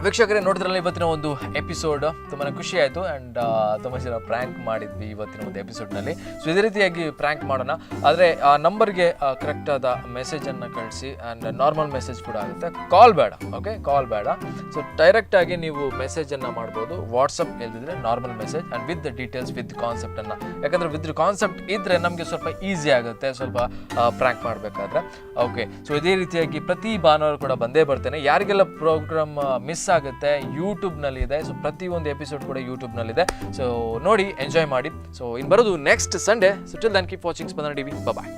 ವೀಕ್ಷಕರೇ, ನೋಡಿದ್ರಲ್ಲ ಇವತ್ತಿನ ಒಂದು ಎಪಿಸೋಡ್. ತುಂಬಾ ಖುಷಿ ಆಯಿತು ಆ್ಯಂಡ್ ತುಂಬ ಜನ ಪ್ರ್ಯಾಂಕ್ ಮಾಡಿದ್ವಿ ಇವತ್ತಿನ ಒಂದು ಎಪಿಸೋಡ್ನಲ್ಲಿ. ಸೊ ಇದೇ ರೀತಿಯಾಗಿ ಪ್ರ್ಯಾಂಕ್ ಮಾಡೋಣ. ಆದರೆ ಆ ನಂಬರ್ಗೆ ಕರೆಕ್ಟಾದ ಮೆಸೇಜನ್ನು ಕಳಿಸಿ ಆ್ಯಂಡ್ ನಾರ್ಮಲ್ ಮೆಸೇಜ್ ಕೂಡ ಆಗುತ್ತೆ. ಕಾಲ್ ಬೇಡ. ಓಕೆ ಕಾಲ್ ಬೇಡ. ಸೊ ಡೈರೆಕ್ಟಾಗಿ ನೀವು ಮೆಸೇಜನ್ನು ಮಾಡ್ಬೋದು. ವಾಟ್ಸಪ್ ಇಲ್ಲದಿದ್ರೆ normal message and with details with ಕಾನ್ಸೆಪ್ಟನ್ನು. ಯಾಕಂದರೆ ವಿತ್ ಕಾನ್ಸೆಪ್ಟ್ ಇದ್ದರೆ ನಮಗೆ ಸ್ವಲ್ಪ ಈಸಿ ಆಗುತ್ತೆ ಸ್ವಲ್ಪ ಪ್ರ್ಯಾಂಕ್ ಮಾಡಬೇಕಾದ್ರೆ. ಓಕೆ ಸೊ ಇದೇ ರೀತಿಯಾಗಿ ಪ್ರತಿ ಭಾನುವಾರ ಕೂಡ ಬಂದೇ ಬರ್ತೇನೆ. ಯಾರಿಗೆಲ್ಲ ಪ್ರೋಗ್ರಾಮ್ ಮಿಸ್ ಆಗುತ್ತೆ ಯೂಟ್ಯೂಬ್ನಲ್ಲಿ ಇದೆ. ಸೊ ಪ್ರತಿಯೊಂದು ಎಪಿಸೋಡ್ ಕೂಡ ಯೂಟ್ಯೂಬ್ನಲ್ಲಿದೆ. ಸೊ ನೋಡಿ, ಎಂಜಾಯ್ ಮಾಡಿ. ಸೊ ಇನ್ನು ಬರೋದು next Sunday. So till then keep watching Spandana TV. ಬಾಯ್.